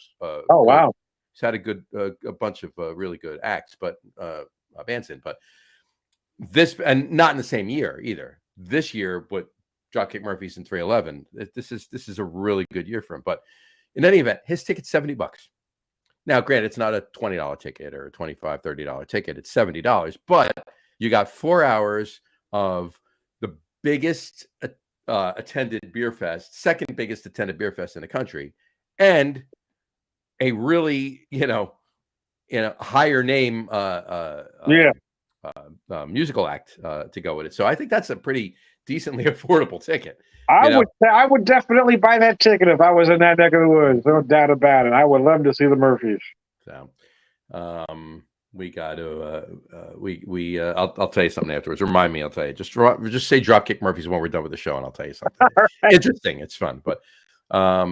Wow. He's had a bunch of really good acts, but bands in. But this, and not in the same year either. This year, with Dropkick Murphys and 311, this is a really good year for him. But in any event, his ticket's $70. Now, granted, it's not a $20 ticket or a $25, $30 ticket. It's $70, but you got 4 hours of the biggest attended beer fest, second biggest attended beer fest in the country, and a really, higher name musical act to go with it. So I think that's a pretty decently affordable ticket. I would definitely buy that ticket if I was in that neck of the woods. No doubt about it. I would love to see the Murphys. So, we got to I'll tell you something afterwards. Remind me. I'll tell you. Just say Dropkick Murphys when we're done with the show, and I'll tell you something. Right. Interesting. It's fun, but I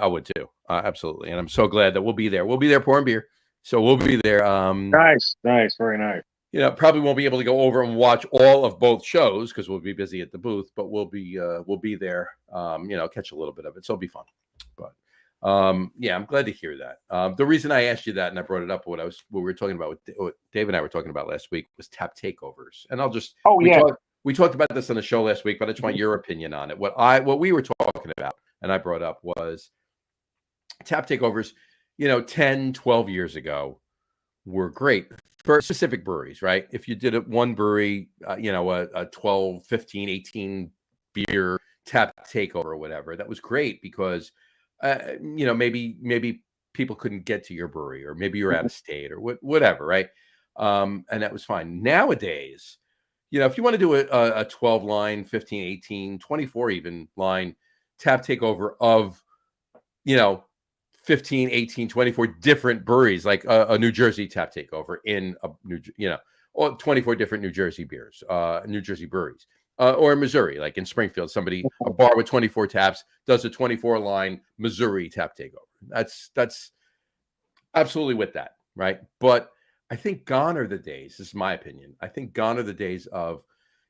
would too. Absolutely, and I'm so glad that we'll be there. We'll be there pouring beer, so we'll be there. Nice, very nice. probably won't be able to go over and watch all of both shows because we'll be busy at the booth, but we'll be there. Catch a little bit of it, so it'll be fun. But yeah, I'm glad to hear that. The reason I asked you that and I brought it up, what we were talking about, what Dave and I were talking about last week, was tap takeovers, and I'll just we talked about this on the show last week, but I just want your opinion on it. What we were talking about and I brought up was tap takeovers. 10, 12 years ago were great for specific breweries, right? If you did it one brewery, a 12, 15, 18 beer tap takeover or whatever, that was great because, maybe people couldn't get to your brewery, or maybe you're out of state or whatever, right? And that was fine. Nowadays, if you want to do a 12 line, 15, 18, 24 even line tap takeover of, 15, 18, 24 different breweries, like a New Jersey tap takeover in or 24 different New Jersey beers, New Jersey breweries, or in Missouri, like in Springfield, a bar with 24 taps does a 24 line Missouri tap takeover. That's absolutely with that, right? But I think gone are the days, this is my opinion. I think gone are the days of,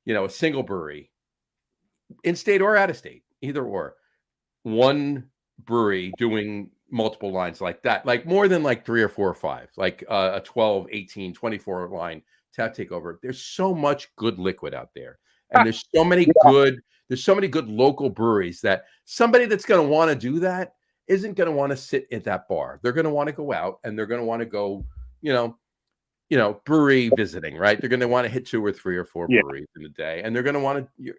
a single brewery, in state or out of state, either or, one brewery doing multiple lines like that, like more than like 3 or 4 or 5, like a 12, 18, 24 line tap takeover. There's so much good liquid out there. And there's so many good local breweries that somebody that's going to want to do that isn't going to want to sit at that bar. They're going to want to go out and they're going to want to go, brewery visiting, right? They're going to want to hit 2 or 3 or 4 breweries in a day. And they're going to want to,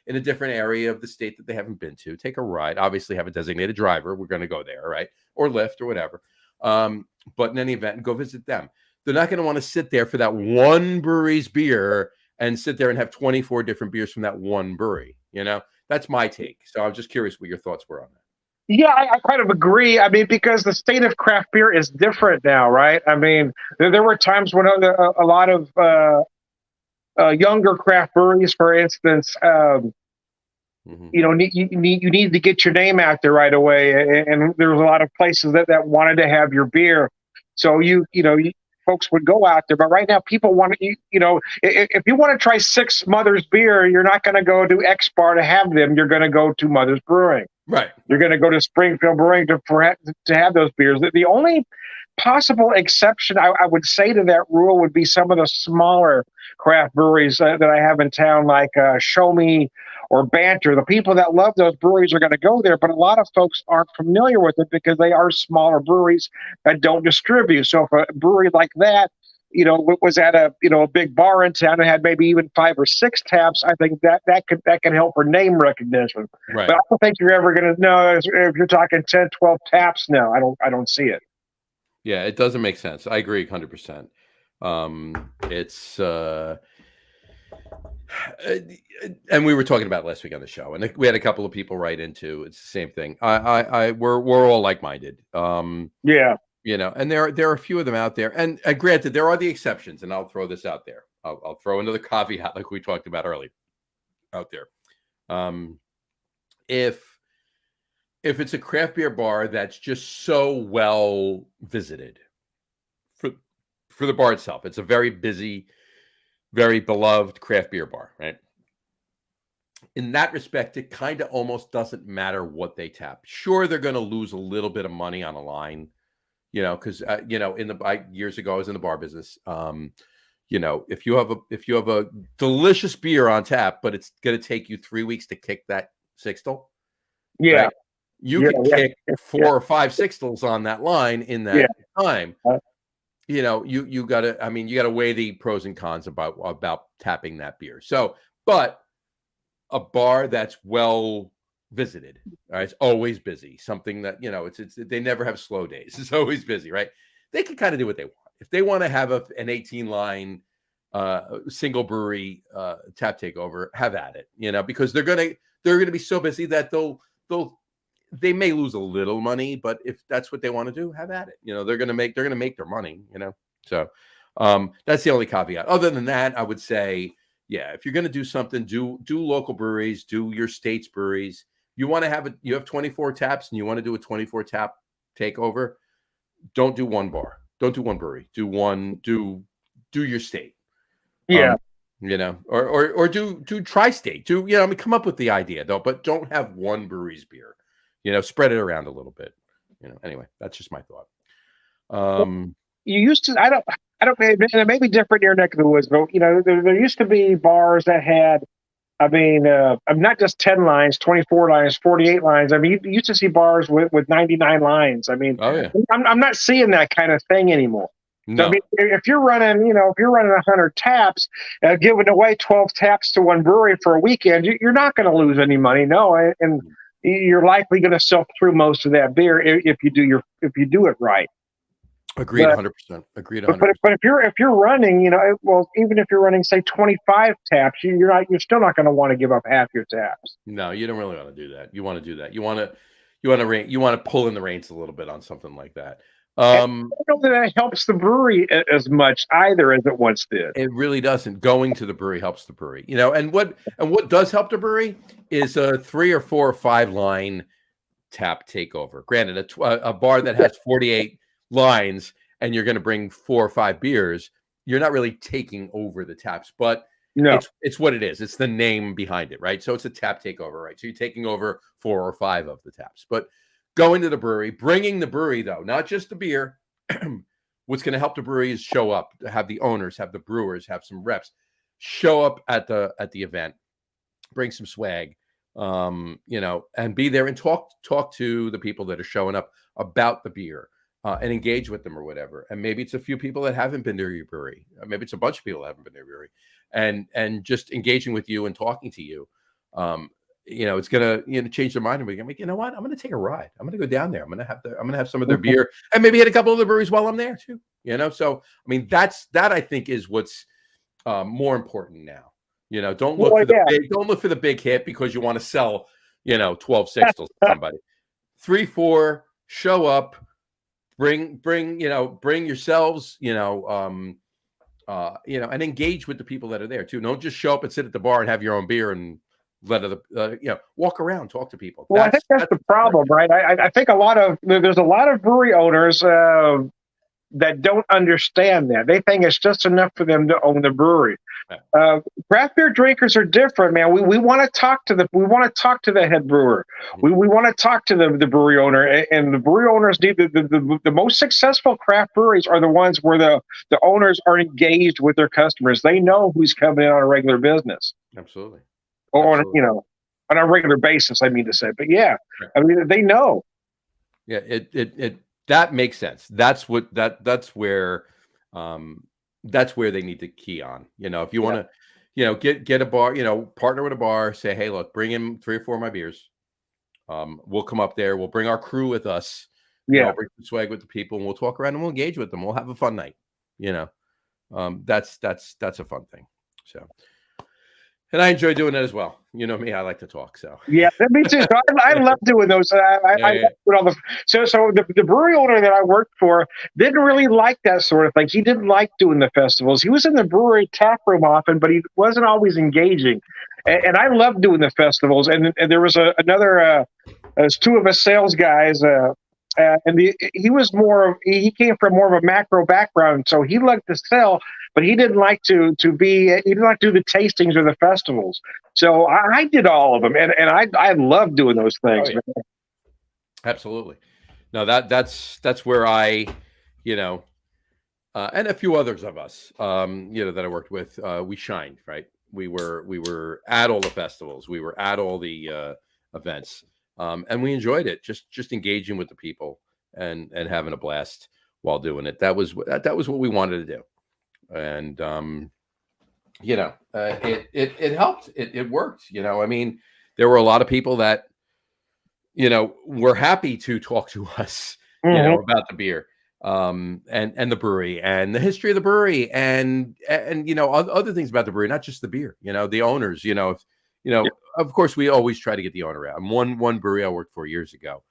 in a different area of the state that they haven't been to, take a ride, obviously have a designated driver. We're going to go there, right? Or Lyft or whatever. But in any event, go visit them. They're not going to want to sit there for that one brewery's beer and sit there and have 24 different beers from that one brewery. That's my take. So I was just curious what your thoughts were on that. Yeah, I kind of agree. I mean, because the state of craft beer is different now, right? I mean, there were times when a lot of younger craft breweries, for instance, you need to get your name out there right away, and there was a lot of places that wanted to have your beer, so folks would go out there. But right now, people want to, if you want to try 6 Mother's beer, you're not going to go to X Bar to have them. You're going to go to Mother's Brewing. Right. You're going to go to Springfield Brewing to have those beers. The only possible exception I would say to that rule would be some of the smaller craft breweries that I have in town, like Show Me or Banter. The people that love those breweries are going to go there, but a lot of folks aren't familiar with it because they are smaller breweries that don't distribute. So if a brewery like that, was at a big bar in town and had maybe even 5 or 6 taps, I think that could help for name recognition. Right. But I don't think you're ever going to know if you're talking 10, 12 taps. No, I don't see it. Yeah, it doesn't make sense. I agree 100%. It's and we were talking about it last week on the show, and we had a couple of people write into it's the same thing. We're all like-minded. Yeah. And there are a few of them out there, and granted, there are the exceptions, and I'll throw this out there. I'll throw another caveat, like we talked about earlier, out there. If it's a craft beer bar that's just so well visited for the bar itself, it's a very busy, very beloved craft beer bar, right? In that respect, it kind of almost doesn't matter what they tap. Sure, they're going to lose a little bit of money on a line. Because years ago I was in the bar business. If you have a delicious beer on tap, but it's going to take you 3 weeks to kick that sixtel, right? You could kick 4 or 5 sixtels on that line in that time. You got to weigh the pros and cons about tapping that beer. So, but a bar that's well visited, all right, it's always busy, something that it's they never have slow days, it's always busy, right? They can kind of do what they want. If they want to have an 18 line single brewery tap takeover, have at it, because they're gonna be so busy that they may lose a little money, but if that's what they want to do, have at it. They're gonna make their money, so that's the only caveat. Other than that, I would say, yeah, if you're going to do something, do local breweries, do your state's breweries. You have 24 taps and you want to do a 24 tap takeover. Don't do one bar. Don't do one brewery. Do your state. Yeah. Or do tri-state. I mean, come up with the idea though, but don't have one brewery's beer. Spread it around a little bit. Anyway, that's just my thought. You used to, I don't, and it may be different in your neck of the woods, but there used to be bars that had, not just 10 lines, 24 lines, 48 lines. I mean, you used to see bars with 99 lines. I mean, Oh yeah. I'm not seeing that kind of thing anymore. So, I No. mean, if you're running 100 taps, giving away 12 taps to one brewery for a weekend, you're not going to lose any money, no, and you're likely going to sell through most of that beer if you do it right. Agreed, 100%. Agreed, 100%. But if you're running, even if you're running say 25 taps, you're still not going to want to give up half your taps. No, you don't really want to do that. You want to do that. You want to pull in the reins a little bit on something like that. I don't know that helps the brewery as much either as it once did. It really doesn't. Going to the brewery helps the brewery. And what does help the brewery is a 3 or 4 or 5 line tap takeover. Granted, a bar that has 48 lines and you're going to bring 4 or 5 beers, you're not really taking over the taps, but no, it's what it is. It's the name behind it, right? So it's a tap takeover, right? So you're taking over 4 or 5 of the taps, but going to the brewery, bringing the brewery though, not just the beer. What's going to help the brewery is show up, have the owners, have the brewers, have some reps, show up at the event, bring some swag, and be there and talk to the people that are showing up about the beer. And engage with them or whatever. And maybe it's a few people that haven't been to your brewery. Maybe it's a bunch of people that haven't been to your brewery. And just engaging with you and talking to you, it's gonna change their mind. And we're gonna make, you know what? I'm gonna take a ride. I'm gonna go down there. I'm gonna have some of their beer and maybe hit a couple of the breweries while I'm there too. So I mean that I think is what's more important now. Don't look for the big hit because you want to sell 12 sixtels to somebody. 3, 4, show up. Bring yourselves, and engage with the people that are there too. Don't just show up and sit at the bar and have your own beer and let walk around, talk to people. Well, I think that's the problem, right? I think there's a lot of brewery owners that don't understand that. They think it's just enough for them to own the brewery. Craft beer drinkers are different, man. We want to talk to the head brewer. We want to talk to the brewery owner, and the brewery owners need the most successful craft breweries are the ones where the owners are engaged with their customers. They know who's coming in on a regular business. Absolutely. Or on a regular basis, I mean to say. But yeah, I mean they know. Yeah, it that makes sense. That's where they need to key on. If you want to, get a bar, partner with a bar, say, hey, look, bring in 3 or 4 of my beers. We'll come up there. We'll bring our crew with us. Yeah. Bring some swag with the people and we'll talk around and we'll engage with them. We'll have a fun night. That's a fun thing. So, and I enjoy doing that as well. You know me, I like to talk. So yeah, me too. So I love doing those. I love so the brewery owner that I worked for didn't really like that sort of thing. He didn't like doing the festivals. He was in the brewery tap room often, but he wasn't always engaging. And I loved doing the festivals. And there was another. There's 2 of us sales guys. And he came from more of a macro background, so he liked to sell, but he didn't like to do the tastings or the festivals. So I did all of them, and I love doing those things. Oh, yeah. Absolutely. No, that's where I, and a few others of us, that I worked with, we shined, right? We were at all the festivals, we were at all the events. And we enjoyed it, just engaging with the people and having a blast while doing it. That was what we wanted to do, and it helped. It worked. I mean, there were a lot of people that were happy to talk to us, about the beer, and the brewery and the history of the brewery and other things about the brewery, not just the beer. The owners. Of course, we always try to get the owner out. And one brewery I worked for years ago,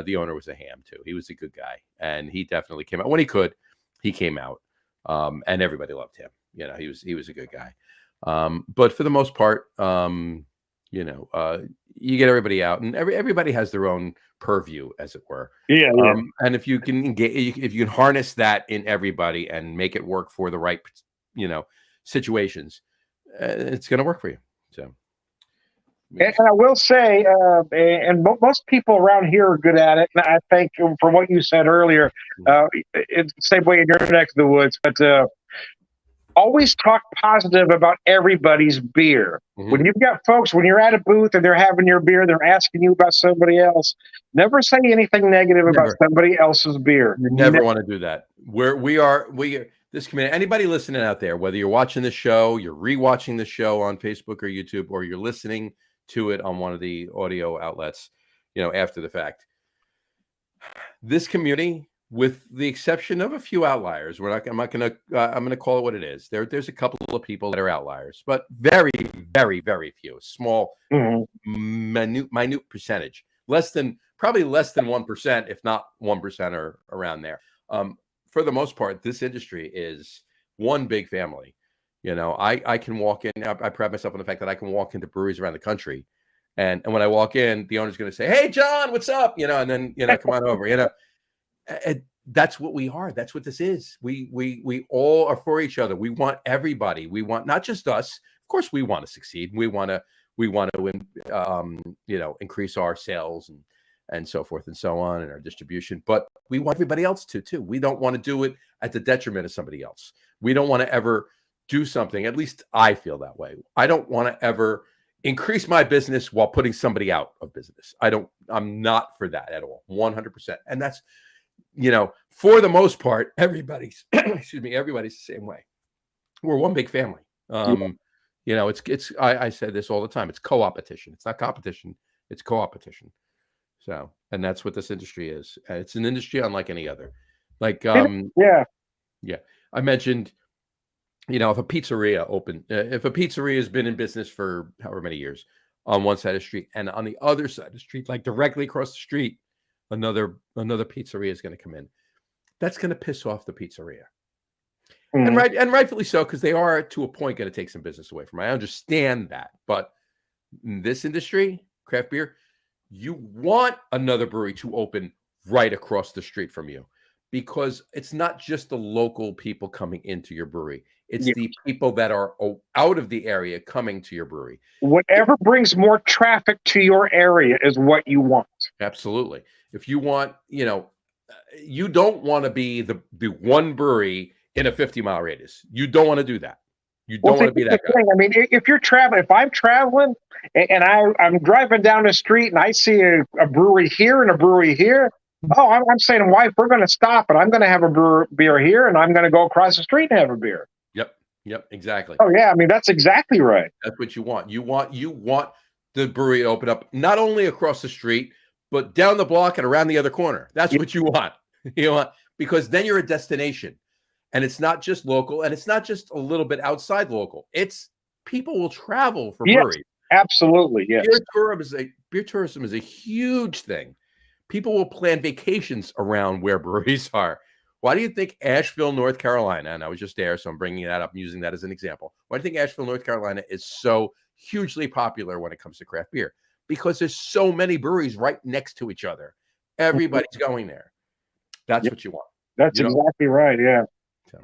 the owner was a ham too. He was a good guy, and he definitely came out when he could. He came out, and everybody loved him. He was a good guy. But for the most part, you get everybody out, and everybody has their own purview, as it were. Yeah. And if you can engage, if you can harness that in everybody and make it work for the right, situations, it's going to work for you. So. And I will say, most people around here are good at it. And I think, from what you said earlier, it's the same way in your neck of the woods. But always talk positive about everybody's beer. When you've got folks, when you're at a booth and they're having your beer, they're asking you about somebody else. Never say anything negative about somebody else's beer. You never want to do that. We are this community. Anybody listening out there, whether you're watching the show, you're rewatching the show on Facebook or YouTube, or you're listening to it on one of the audio outlets, after the fact. This community, with the exception of a few outliers, I'm gonna call it what it is. There's a couple of people that are outliers, but very, very, very few, small, minute percentage, probably less than 1%, if not 1% or around there. For the most part, this industry is one big family. I can walk in. I pride myself on the fact that I can walk into breweries around the country, and when I walk in, the owner's going to say, "Hey, John, what's up?" And then come on over. And that's what we are. That's what this is. We all are for each other. We want everybody. We want not just us. Of course, we want to succeed. We want to increase our sales and so forth and so on, and our distribution. But we want everybody else to too. We don't want to do it at the detriment of somebody else. We don't want to ever do something. At least I feel that way. I don't want to ever increase my business while putting somebody out of business. I'm not for that at all. 100%. And that's, for the most part, everybody's everybody's the same way. We're one big family. I say this all the time. It's co-opetition. It's not competition. It's co-opetition. So, and that's what this industry is. It's an industry unlike any other. Like, I mentioned, if a pizzeria has been in business for however many years on one side of the street, and on the other side of the street, like directly across the street, another pizzeria is going to come in. That's going to piss off the pizzeria. And rightfully so, because they are to a point going to take some business away from them. I understand that. But in this industry, craft beer, you want another brewery to open right across the street from you, because it's not just the local people coming into your brewery. It's the people that are out of the area coming to your brewery. Whatever brings more traffic to your area is what you want. Absolutely. If you want, you don't want to be the one brewery in a 50-mile radius. You don't want to do that. You don't want to be that guy. I mean, if I'm traveling and I'm driving down the street and I see a brewery here and a brewery here, I'm saying to my wife, we're going to stop and I'm going to have a beer here and I'm going to go across the street and have a beer. Yep, exactly. Oh yeah, I mean, that's exactly right. That's what you want. You want the brewery to open up not only across the street, but down the block and around the other corner. That's what you want. Because then you're a destination. And it's not just local, and it's not just a little bit outside local. It's people will travel for breweries. Absolutely, yes. Beer tourism is a huge thing. People will plan vacations around where breweries are. Why do you think Asheville, North Carolina, and I was just there, so I'm bringing that up and using that as an example. Why do you think Asheville, North Carolina is so hugely popular when it comes to craft beer? Because there's so many breweries right next to each other. Everybody's going there. That's what you want. That's exactly right, yeah. So,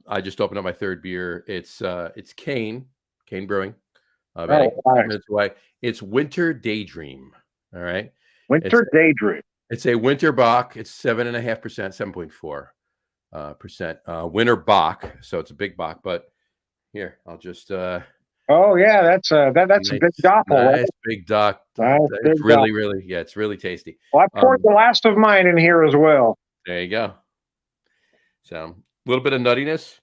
I just opened up my third beer. It's Kane Brewing. Nice. Minutes away. It's Winter Daydream. All right. Daydream. It's a winter bock. It's 7.5%, 7.4 percent. Winter bock. So it's a big bock. But here, I'll just. That's a big dock. Nice big dock. It's really, really, it's really tasty. Well, I poured the last of mine in here as well. There you go. So a little bit of nuttiness.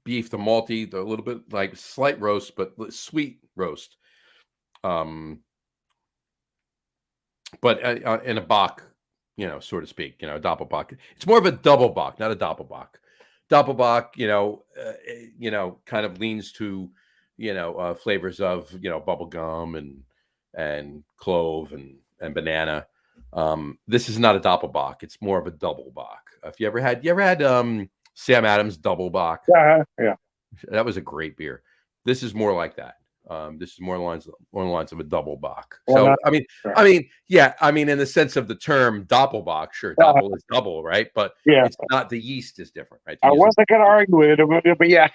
Beef, the malty, a little bit like slight roast, but sweet roast. But in a bock, so to speak, a doppelbock. It's more of a double bock, not a doppelbock. Doppelbock, kind of leans to, flavors of, bubble gum and clove and banana. This is not a doppelbock. It's more of a double bock. If you ever had Sam Adams double bock? Yeah. That was a great beer. This is more like that. This is more along the lines of a double bock. Well, So not yeah, I mean, in the sense of the term doppelbock, sure, doppel is double, right? But yeah. it's not, the yeast is different, right? I wasn't going to argue with it, but yeah,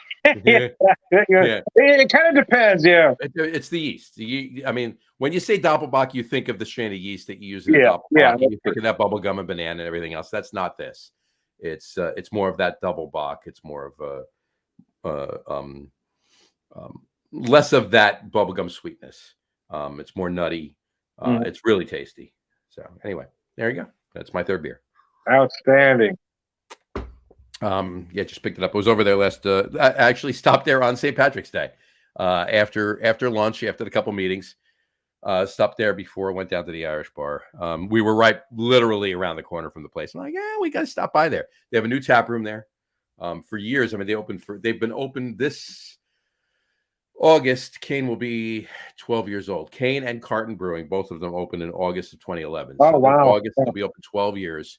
yeah, Yeah, yeah. yeah. It kind of depends. Yeah, It's the yeast. I mean, when you say doppelbock, you think of the strain of yeast that you use in a yeah, yeah. doppelbock, and you think of that bubble gum and banana and everything else. That's not this. It's more of that double bock. It's more of a less of that bubblegum sweetness. It's more nutty. Mm, It's really tasty. So anyway, there you go. That's my third beer. outstanding. Yeah, just picked it up. I was over there last. I actually stopped there on St. Patrick's Day. After lunch, after the couple meetings, stopped there before I went down to the Irish bar. We were right, literally around the corner from the place. I'm like, yeah, we got to stop by there. They have a new tap room there. For years, I mean, they've been open this August. Kane will be 12 years old. Kane and Carton Brewing, both of them opened in August of 2011. Oh So this wow. August will be open 12 years.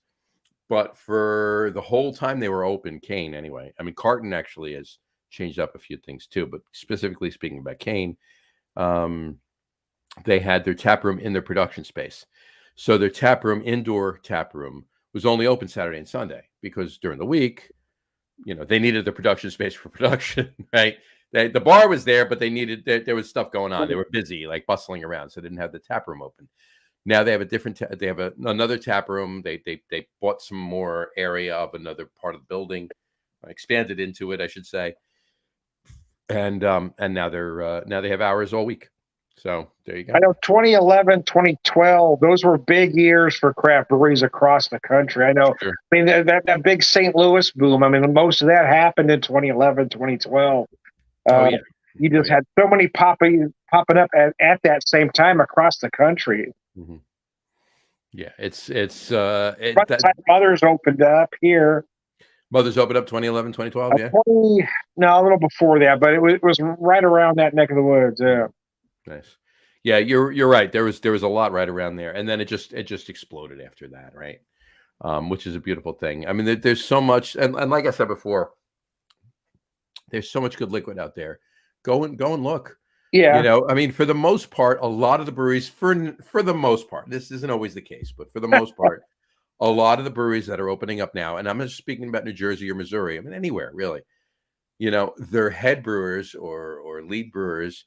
But for the whole time they were open, Kane anyway. I mean, Carton actually has changed up a few things too, but specifically speaking about Kane, they had their tap room in their production space. So their indoor tap room, was only open Saturday and Sunday because during the week, they needed the production space for production, right? The bar was there, but there was stuff going on. They were busy, like bustling around, so they didn't have the tap room open. Now they have a different. They have another tap room. They bought some more area of another part of the building, expanded into it, I should say. And now now they have hours all week. So there you go. I know 2011, 2012, those were big years for craft breweries across the country. I know. Sure. I mean, that big St. Louis boom. I mean, most of that happened in 2011, 2012. Oh yeah. You just had so many popping up at that same time across the country. Mm-hmm. Yeah, it's Mothers opened up here. Mothers opened up 2011, 2012, yeah. No, a little before that, but it was right around that neck of the woods. Yeah. Nice. Yeah, you're right. There was a lot right around there, and then it just exploded after that, right? Which is a beautiful thing. I mean, there's so much, and like I said before, there's so much good liquid out there. Go and look. Yeah. I mean, for the most part, a lot of the breweries, for the most part, this isn't always the case, but for the most part, a lot of the breweries that are opening up now, and I'm just speaking about New Jersey or Missouri, I mean, anywhere really, they're head brewers or lead brewers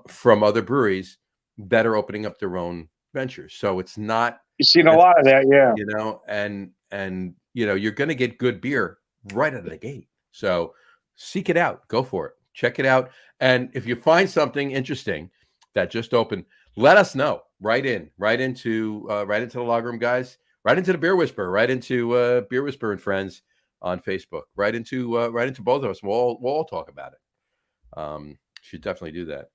from other breweries that are opening up their own ventures. So it's not, you've seen a lot of that, yeah. And you're going to get good beer right out of the gate. So seek it out, go for it, check it out. And if you find something interesting that just opened, let us know. Right into the Log Room guys, right into the Beer Whisperer, right into Beer Whisperer and Friends on Facebook, right into both of us. We'll all talk about it. Should definitely do that.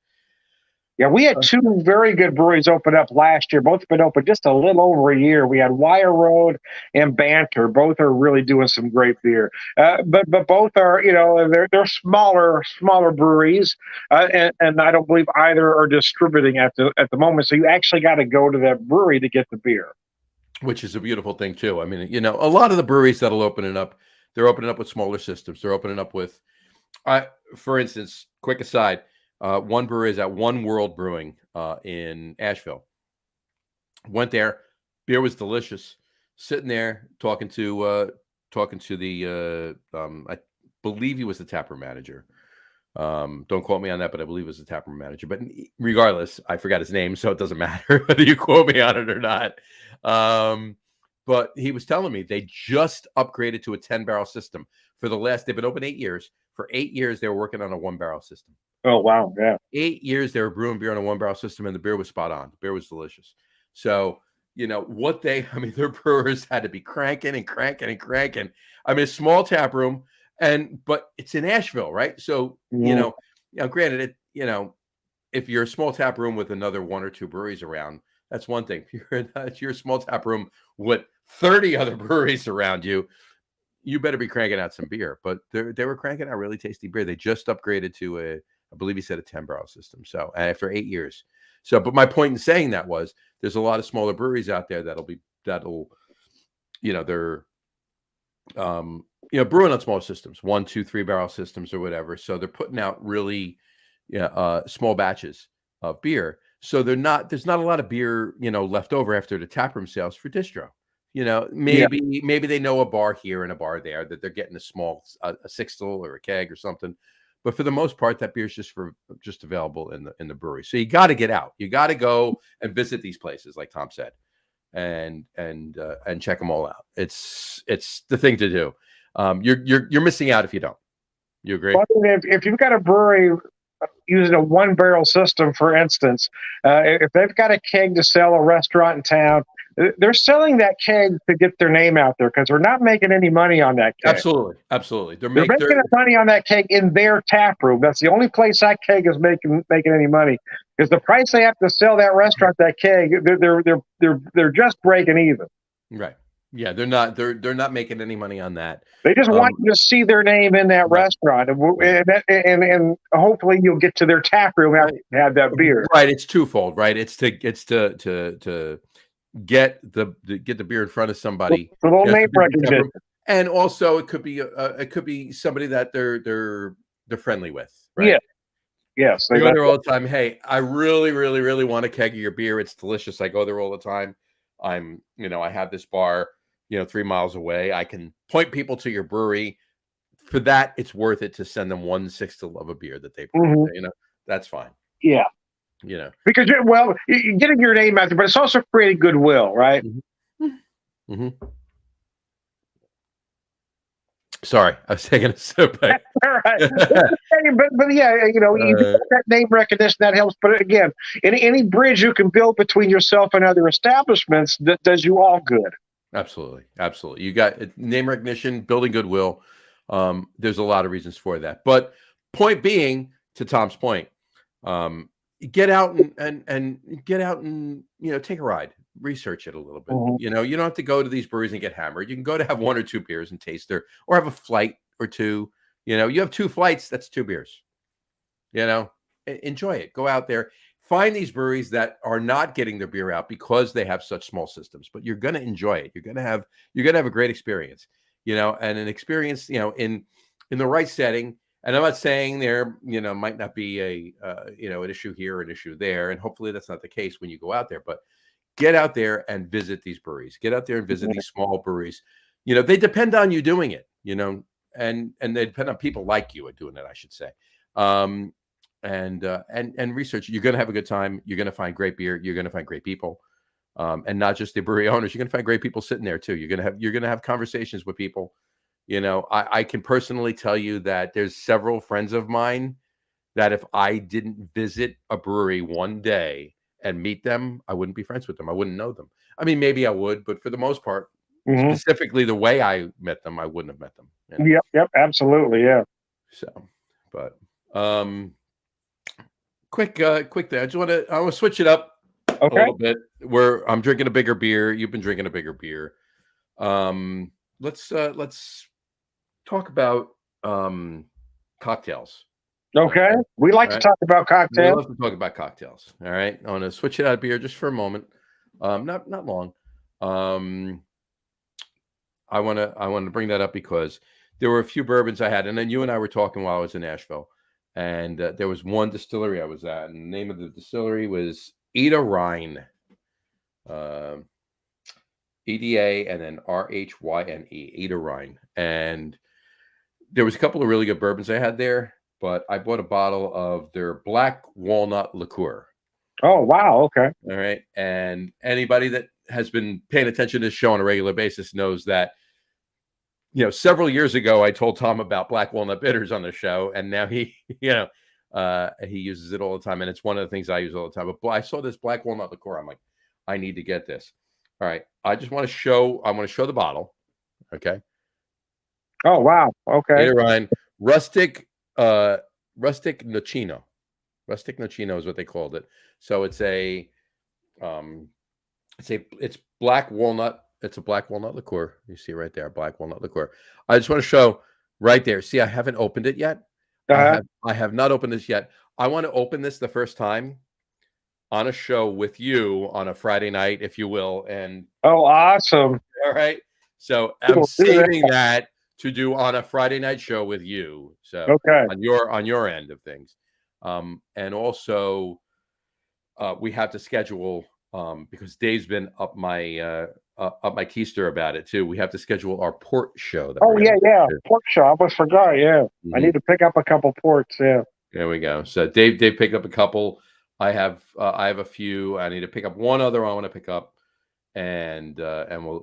Yeah, we had two very good breweries open up last year. Both have been open just a little over a year. We had Wire Road and Banter. Both are really doing some great beer. But both are, they're smaller breweries, and I don't believe either are distributing at the moment. So you actually got to go to that brewery to get the beer, which is a beautiful thing too. I mean, a lot of the breweries that'll open it up, they're opening up with smaller systems. They're opening up with, for instance, quick aside. One brewery is at One World Brewing in Asheville. Went there, beer was delicious. Sitting there talking to the I believe he was the taproom manager. Don't quote me on that, but I believe it was the taproom manager. But regardless, I forgot his name, so it doesn't matter whether you quote me on it or not. But he was telling me they just upgraded to a 10-barrel system. They've been open 8 years. For 8 years, they were working on a 1-barrel system. Oh, wow. Yeah. 8 years they were brewing beer on a 1-barrel system, and the beer was spot on. The beer was delicious. So, their brewers had to be cranking and cranking and cranking. I mean, a small tap room, but it's in Asheville, right? So, granted, if you're a small tap room with another 1 or 2 breweries around, that's one thing. If you're a small tap room with 30 other breweries around you, you better be cranking out some beer. But they were cranking out really tasty beer. They just upgraded to I believe he said a 10-barrel system. So after 8 years. So, but my point in saying that was there's a lot of smaller breweries out there they're brewing on small systems, 1, 2, 3-barrel systems or whatever. So they're putting out really small batches of beer. So there's not a lot of beer, left over after the taproom sales for distro. Yeah. Maybe they know a bar here and a bar there that they're getting a small a sixtel or a keg or something. But for the most part, that beer's just available in the brewery. So you got to get out. You got to go and visit these places, like Tom said, and check them all out. It's the thing to do. You're missing out if you don't. You agree? Well, if you've got a brewery using a one barrel system, for instance, if they've got a keg to sell a restaurant in town, they're selling that keg to get their name out there because they're not making any money on that keg. Absolutely. They're making money on that keg in their tap room. That's the only place that keg is making any money, because the price they have to sell that restaurant that keg, they're just breaking even. Right. Yeah, they're not making any money on that. They just want you to see their name in that restaurant, and hopefully you'll get to their tap room after you have that beer. Right. It's twofold, right? It's to get the beer in front of somebody. The little name recognition. And also it could be somebody that they're friendly with, right? Yeah. Yes. They go there all the time. Hey, I really, really, really want a keg of your beer. It's delicious. I go there all the time. I have this bar, 3 miles away. I can point people to your brewery. For that, it's worth it to send them 1/6 of a beer that they brew. That's fine. Yeah. Because you're getting your name out there, but it's also creating goodwill, right? Mm-hmm. Sorry, I was taking a sip. All right. but yeah, you get that name recognition, that helps. But again, any bridge you can build between yourself and other establishments that does you all good. Absolutely. You got name recognition, building goodwill. There's a lot of reasons for that. But point being, to Tom's point, get out and get out and take a ride, research it a little bit. Mm-hmm. You don't have to go to these breweries and get hammered. You can go to have 1 or 2 beers and taste or have a flight or two. You have 2 flights, that's 2 beers. Enjoy it. Go out there. Find these breweries that are not getting their beer out because they have such small systems, but you're going to enjoy it. You're going to have a great experience, and an experience, in the right setting. And I'm not saying there, might not be an issue here, an issue there. And hopefully that's not the case when you go out there, but get out there and visit these breweries. Get out there and visit these small breweries. They depend on you doing it, and they depend on people like you at doing it, I should say. And research. You're going to have a good time. You're going to find great beer. You're going to find great people, and not just the brewery owners. You're going to find great people sitting there too. You're going to have conversations with people. I can personally tell you that there's several friends of mine that if I didn't visit a brewery one day and meet them, I wouldn't be friends with them. I wouldn't know them. I mean, maybe I would, but for the most part, specifically the way I met them, I wouldn't have met them. Yep, absolutely, yeah. So, but quick thing. I want to switch it up a little bit. I'm drinking a bigger beer. You've been drinking a bigger beer. Let's talk about cocktails. Okay. We like to talk about cocktails. We love to talk about cocktails. All right. I want to switch it out of beer just for a moment. Not long. I want to bring that up because there were a few bourbons I had, and then you and I were talking while I was in Nashville, and there was one distillery I was at, and the name of the distillery was Eda Rhine. EDA and then RHYNE, Eda Rhine. And there was a couple of really good bourbons I had there, but I bought a bottle of their black walnut liqueur. Oh, wow. Okay. All right. And anybody that has been paying attention to this show on a regular basis knows that, several years ago, I told Tom about black walnut bitters on the show, and now he uses it all the time. And it's one of the things I use all the time. But I saw this black walnut liqueur. I'm like, I need to get this. All right. I want to show the bottle. Okay. Oh, wow. Okay. Eda Rhine, rustic nocino. Rustic nocino is what they called it. So it's black walnut. It's a black walnut liqueur. You see right there, black walnut liqueur. I just want to show right there. See, I haven't opened it yet. I have not opened this yet. I want to open this the first time on a show with you on a Friday night, if you will. And awesome. All right. So I'm saving that to do on a Friday night show with you. So on your end of things. And also we have to schedule because Dave's been up my keister about it too. We have to schedule our port show. Yeah, port show. I almost forgot. Yeah, I need to pick up a couple ports. Yeah, there we go. So Dave picked up a couple. I have a few. I need to pick up one other. I want to pick up, and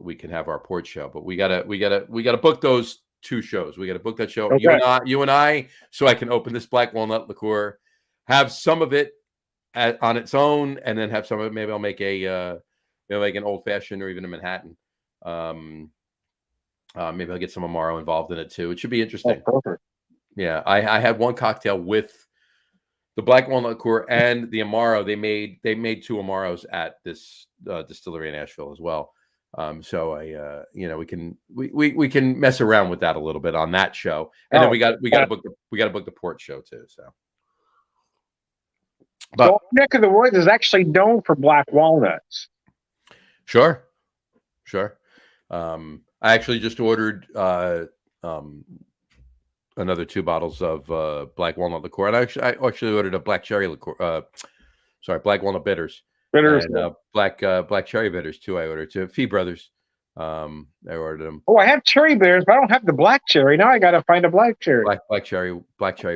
we can have our port show. But we gotta book those 2 shows. We gotta book that show. Okay. You and I, so I can open this black walnut liqueur, have some of it on its own, and then have some of it. Maybe I'll make an old fashioned or even a Manhattan. Maybe I'll get some Amaro involved in it too. It should be interesting. Oh, perfect. Yeah, I had one cocktail with the black walnut liqueur and the Amaro. They made 2 Amaros at this distillery in Asheville as well. So we can mess around with that a little bit on that show, and then we got to book the port show too. But so neck of the woods is actually known for black walnuts. Sure. I actually just ordered another 2 bottles of black walnut liqueur, and I actually ordered a black cherry liqueur. Black walnut bitters. And black cherry bitters too. I ordered too. Fee Brothers. I ordered them. Oh, I have cherry bitters, but I don't have the black cherry. Now I got to find a black cherry. Black cherry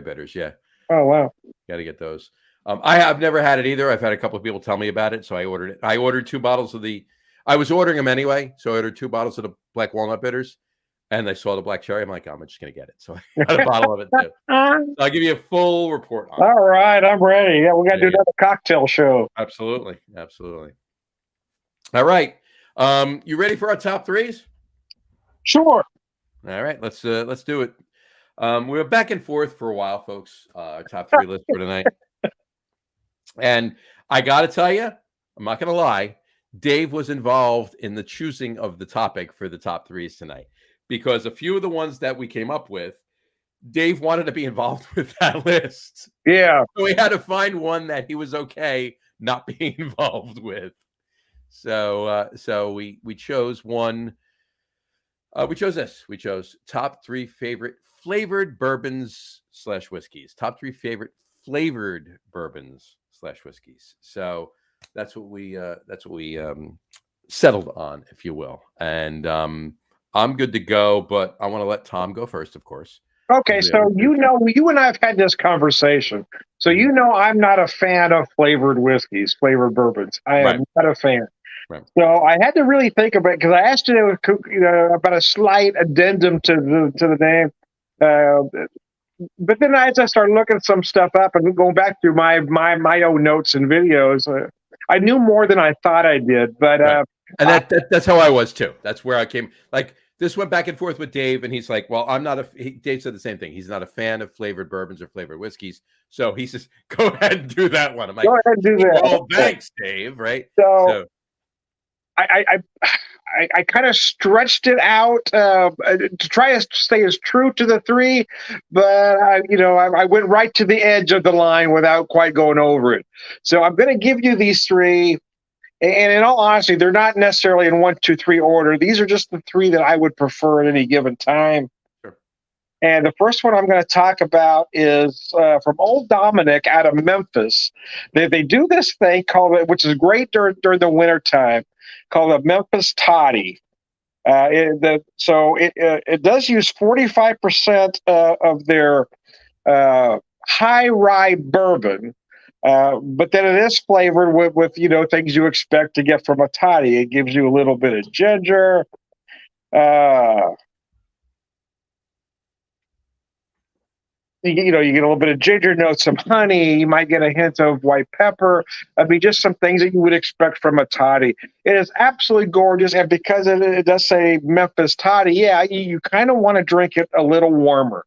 bitters. Yeah. Oh wow. Got to get those. I have never had it either. I've had a couple of people tell me about it, so I ordered it. I ordered 2 bottles of the. I was ordering them anyway, so I ordered 2 bottles of the black walnut bitters, and I saw the black cherry. I'm like, I'm just gonna get it. So I got a bottle of it too. So I'll give you a full report on it. All right, I'm ready. Yeah, we got to do another cocktail show. Absolutely. All right, you ready for our top 3s? Sure. All right, let's do it. We were back and forth for a while, folks. Our top 3 list for tonight. And I got to tell you, I'm not going to lie, Dave was involved in the choosing of the topic for the top 3s tonight, because a few of the ones that we came up with, Dave wanted to be involved with that list. Yeah. So we had to find one that he was okay not being involved with. So we chose one. We chose this. We chose top 3 favorite flavored bourbons / whiskeys. Top 3 favorite flavored bourbons / whiskeys. So that's what we settled on, if you will. And I'm good to go, but I want to let Tom go first, of course. Okay, so you and I have had this conversation. So I'm not a fan of flavored whiskeys, flavored bourbons. I am not a fan. Right. So I had to really think about it, because I asked you about a slight addendum to the name. But then as I started looking some stuff up and going back through my own notes and videos, I knew more than I thought I did. But and that's how I was too. That's where I came. Like, this went back and forth with Dave, and he's like, "Well, I'm not Dave said the same thing. He's not a fan of flavored bourbons or flavored whiskeys." So he says, "Go ahead and do that one." I'm like, "Go ahead and do that." Oh, thanks, Dave. Right. So I kind of stretched it out to try to stay as true to the 3, but I went right to the edge of the line without quite going over it. So I'm going to give you these 3, and in all honesty, they're not necessarily in 1, 2, 3 order. These are just the 3 that I would prefer at any given time. Sure. And the first one I'm going to talk about is from Old Dominic out of Memphis. They do this thing which is great during the winter time, called a Memphis Toddy. It does use 45% of their high rye bourbon, but then it is flavored with things you expect to get from a toddy. It gives you a little bit of ginger. You get a little bit of ginger notes, some honey. You might get a hint of white pepper. I mean, just some things that you would expect from a toddy. It is absolutely gorgeous, and because it does say Memphis Toddy, you kind of want to drink it a little warmer.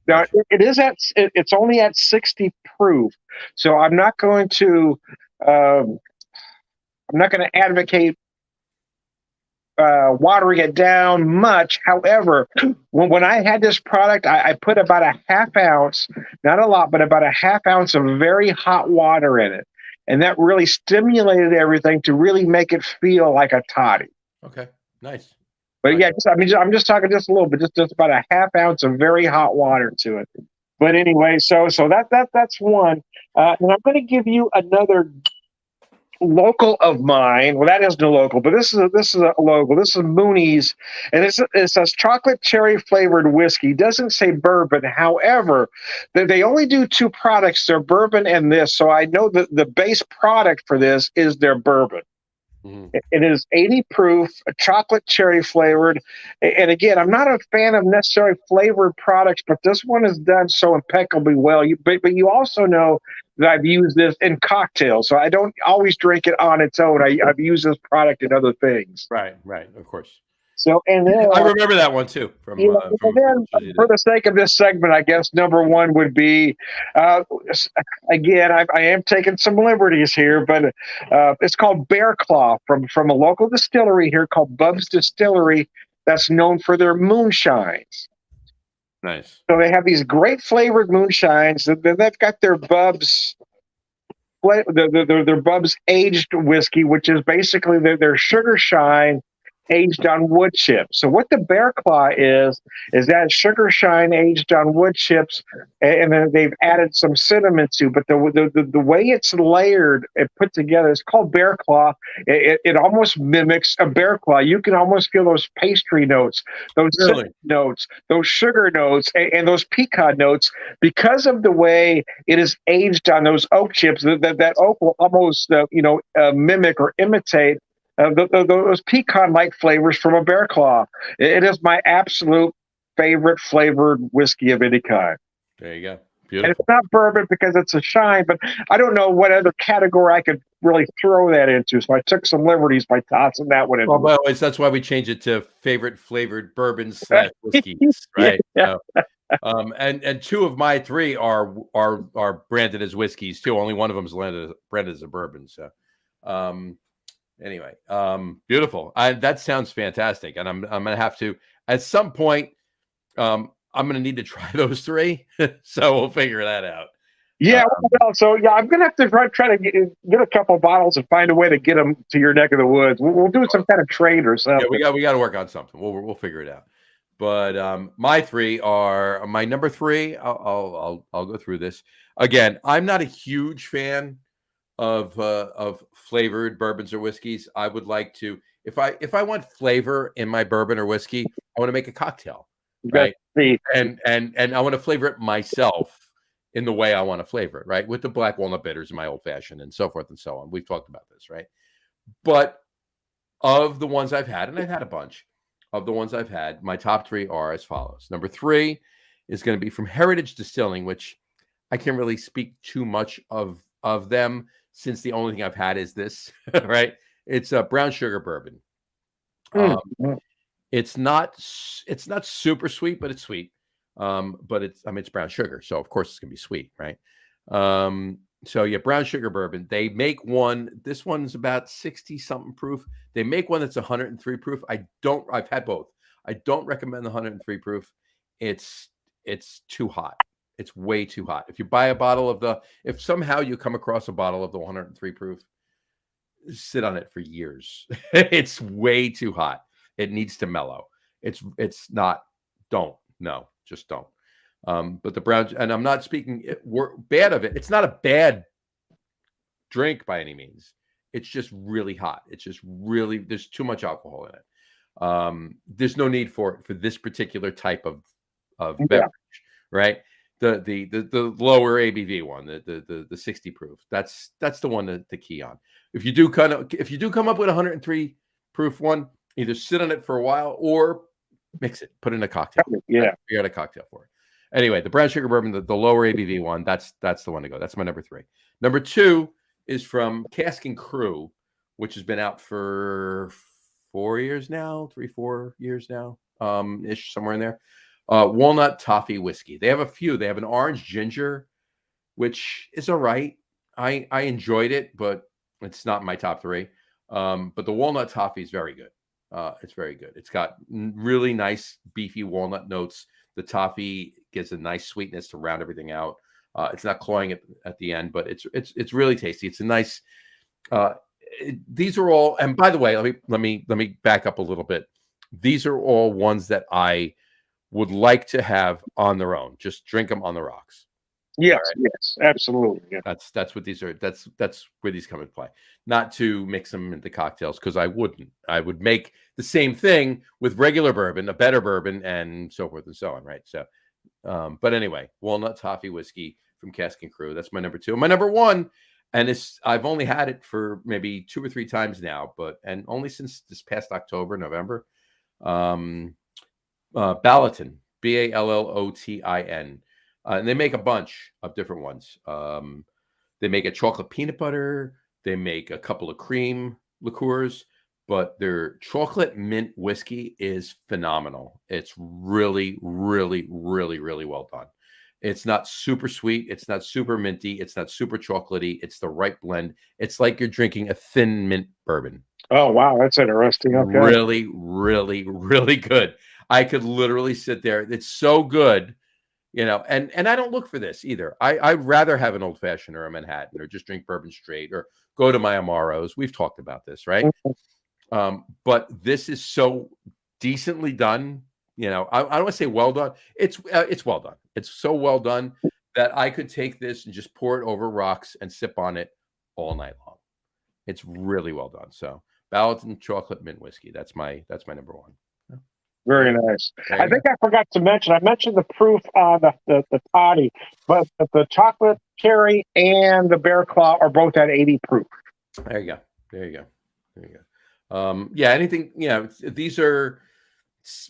Now, it's only at 60 proof, so I'm not going to advocate watering it down much. However, when I had this product, I put about a half ounce, not a lot, but about a half ounce of very hot water in it. And that really stimulated everything to really make it feel like a toddy. Okay, nice. But I'm just talking just a little bit, just about a half ounce of very hot water to it. But anyway, so that's one. And I'm going to give you another local of mine. Well, that isn't a local, but this is a local. This is Mooney's, and it says chocolate cherry flavored whiskey. It doesn't say bourbon. However, they only do two products: their bourbon and this. So I know that the base product for this is their bourbon. It is 80 proof, chocolate cherry flavored. And again, I'm not a fan of necessarily flavored products, but this one is done so impeccably well. But you also know that I've used this in cocktails, so I don't always drink it on its own. I've used this product in other things. Right, of course. So, and then I remember that one too. And then, for the sake of this segment, I guess number one would be, again, I am taking some liberties here, but it's called Bear Claw from a local distillery here called Bub's Distillery, that's known for their moonshines. Nice. So they have these great flavored moonshines. Then they've got their Bub's. Their Bub's aged whiskey, which is basically their sugar shine aged on wood chips. So what the Bear Claw is that sugar shine aged on wood chips, and then they've added some cinnamon to. But the way it's layered and put together, it's called Bear Claw. It almost mimics a bear claw. You can almost feel those pastry notes, those cinnamon notes, those sugar notes, and those pecan notes because of the way it is aged on those oak chips. That oak will almost mimic or imitate those pecan-like flavors from a Bear Claw. It is my absolute favorite flavored whiskey of any kind. There you go. Beautiful. And it's not bourbon because it's a shine, but I don't know what other category I could really throw that into. So I took some liberties by tossing that one in. Well, by the way, that's why we changed it to favorite flavored bourbons / whiskeys, right? Yeah. So, and two of my three are branded as whiskeys too. Only one of them is branded as a bourbon. So, anyway, beautiful. That sounds fantastic, and I'm gonna have to at some point. I'm gonna need to try those three, so we'll figure that out. Yeah, I'm gonna have to try to get a couple bottles and find a way to get them to your neck of the woods. We'll do some kind of trade or something. Yeah, we got to work on something. We'll figure it out. But my three are my number three. I'll go through this again. I'm not a huge fan of flavored bourbons or whiskeys. I would like to, if I want flavor in my bourbon or whiskey, I want to make a cocktail, right? And I want to flavor it myself in the way I want to flavor it, right? With the black walnut bitters in my old fashioned and so forth and so on. We've talked about this, right? But of the ones I've had, and I've had a bunch of the ones I've had, my top three are as follows. Number three is going to be from Heritage Distilling, which I can't really speak too much of them since the only thing I've had is this, right? It's a brown sugar bourbon. It's not super sweet, but it's sweet. But it's brown sugar, so of course it's gonna be sweet, right? So yeah, brown sugar bourbon. They make one. This one's about 60 something proof. They make one that's 103 proof. I've had both. I don't recommend the 103 proof. It's too hot. It's way too hot. If you buy a bottle if somehow you come across a bottle of the 103 proof, sit on it for years. It's way too hot. It needs to mellow. It's not. Just don't. But the brown, and I'm not speaking bad of it. It's not a bad drink by any means. It's just really hot. It's just really, there's too much alcohol in it. There's no need for this particular type of beverage, right? The lower ABV one, the 60 proof. That's the one to key on. If you do come up with 103 proof one, either sit on it for a while or mix it, put it in a cocktail. Yeah, you got a cocktail for it. Anyway, the brown sugar bourbon, the lower ABV one, that's the one to go. That's my number three. Number two is from Cask and Crew, which has been out for 4 years now, 4 years now, ish, somewhere in there. Walnut toffee whiskey. They have a few. They have an orange ginger, which is all right. I enjoyed it, but it's not my top three. But the walnut toffee is very good. It's very good. It's got really nice beefy walnut notes. The toffee gives a nice sweetness to round everything out. It's not cloying at the end, but it's really tasty. It's a nice. These are all. And by the way, let me back up a little bit. These are all ones that I would like to have on their own. Just drink them on the rocks. Yes, yes, absolutely. Yeah. That's what these are. That's where these come into play. Not to mix them into cocktails, because I wouldn't. I would make the same thing with regular bourbon, a better bourbon, and so forth and so on. Right. So, but anyway, walnut toffee whiskey from Cask and Crew. That's my number 2. My number 1, and I've only had it for maybe 2 or 3 times now, and only since this past October, November. Ballotin, Ballotin. And they make a bunch of different ones. They make a chocolate peanut butter. They make a couple of cream liqueurs, but their chocolate mint whiskey is phenomenal. It's really, really, really, really well done. It's not super sweet. It's not super minty. It's not super chocolatey. It's the right blend. It's like you're drinking a thin mint bourbon. Oh, wow. That's interesting. Okay. Really, really, really good. I could literally sit there. It's so good. And I don't look for this either. I'd rather have an old fashioned or a Manhattan, or just drink bourbon straight, or go to my Amaros. We've talked about this, right? But this is so decently done. I don't want to say well done. It's well done. It's so well done that I could take this and just pour it over rocks and sip on it all night long. It's really well done. So Ballotin chocolate mint whiskey. That's my number 1. Very nice. I think I forgot to mention. I mentioned the proof on the toddy, but the chocolate cherry and the bear claw are both at 80 proof. There you go. Yeah, anything. These are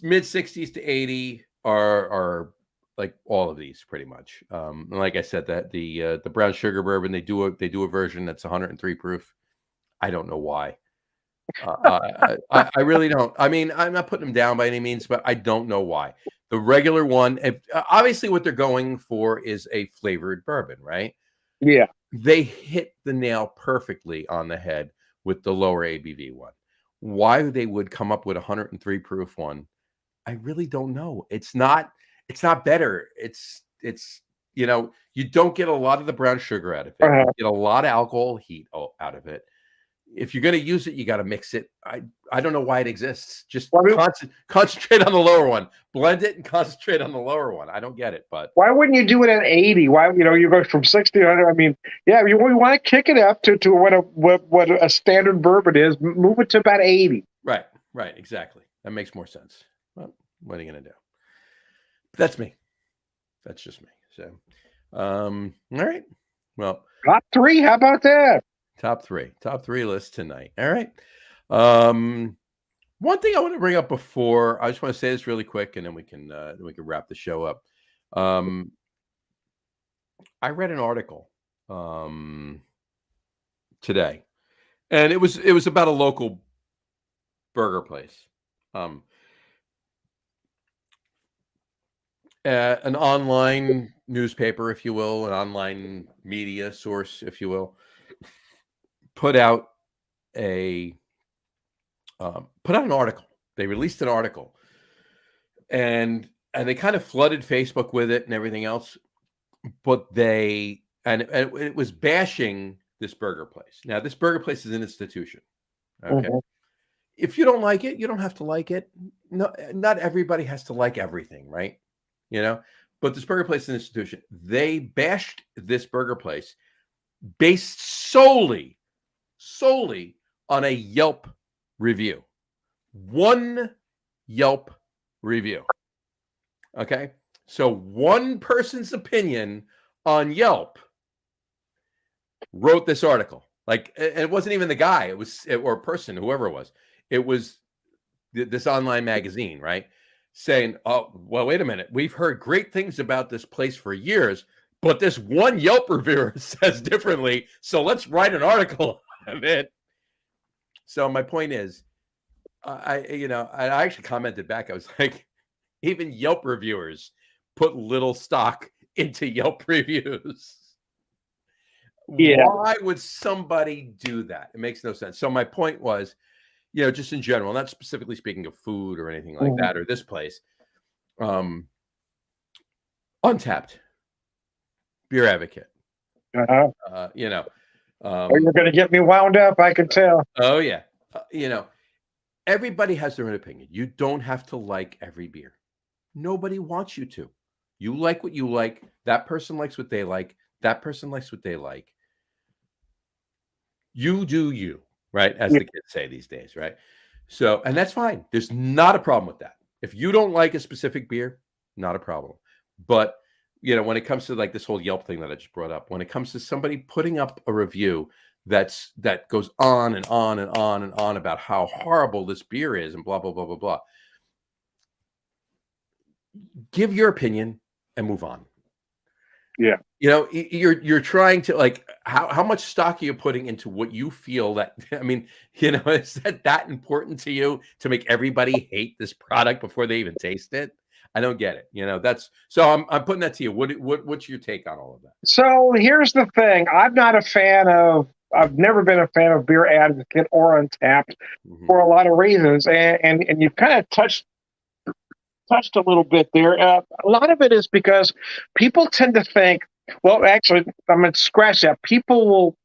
mid 60s to 80 are like all of these pretty much. And like I said, that the brown sugar bourbon, they do a version that's 103 proof. I don't know why. I really don't. I mean, I'm not putting them down by any means, but I don't know why. The regular one, obviously what they're going for is a flavored bourbon, right? Yeah. They hit the nail perfectly on the head with the lower ABV one. Why they would come up with 103 proof one, I really don't know. It's not better. It's you don't get a lot of the brown sugar out of it. You get a lot of alcohol heat out of it. If you're going to use it, you got to mix it. I don't know why it exists. Just concentrate on the lower one. Blend it and concentrate on the lower one. I don't get it, but why wouldn't you do it at 80? Why you go from 60 to 100? I mean, yeah, you want to kick it up to what a standard bourbon is. Move it to about 80. Right, exactly. That makes more sense. Well, what are you going to do? That's me. That's just me. So, all right. Well, top 3. How about that? Top three list tonight. All right. One thing I want to bring up before, I just want to say this really quick, and then we can wrap the show up. I read an article today, and it was about a local burger place, an online newspaper, if you will, an online media source, if you will, put out an article. They released an article, and they kind of flooded Facebook with it and everything else. But it was bashing this burger place. Now, this burger place is an institution. Okay. Mm-hmm. If you don't like it, you don't have to like it. No, not everybody has to like everything, right? But this burger place is an institution. They bashed this burger place based solely on a Yelp review. One Yelp review. Okay. So one person's opinion on Yelp wrote this article. Like, it wasn't even the guy, or person, whoever it was. It was this online magazine, right? Saying, oh, well, wait a minute. We've heard great things about this place for years, but this one Yelp reviewer says differently. So let's write an article on it. So my point is, I actually commented back. I was like, even Yelp reviewers put little stock into Yelp reviews. Yeah. Why would somebody do that? It makes no sense. So my point was, just in general, not specifically speaking of food or anything like that, or this place, Untapped, Beer Advocate. You're going to get me wound up, I can tell. Oh, yeah. Everybody has their own opinion. You don't have to like every beer. Nobody wants you to. You like what you like. That person likes what they like. That person likes what they like. You do you, right? As Yeah. the kids say these days, right? So, and that's fine. There's not a problem with that. If you don't like a specific beer, not a problem. But, when it comes to like this whole Yelp thing that I just brought up, when it comes to somebody putting up a review that goes on and on and on and on about how horrible this beer is and blah blah blah blah blah, give your opinion and move on. Yeah. You're trying to, like, how much stock are you putting into what you feel that, I mean, is that important to you to make everybody hate this product before they even taste it? I don't get it. That's, so I'm putting that to you. What's your take on all of that? So here's the thing. I've never been a fan of Beer Advocate or Untapped for a lot of reasons. And you've kind of touched a little bit there. A lot of it is because people tend to think, well, actually, I'm going to scratch that. People will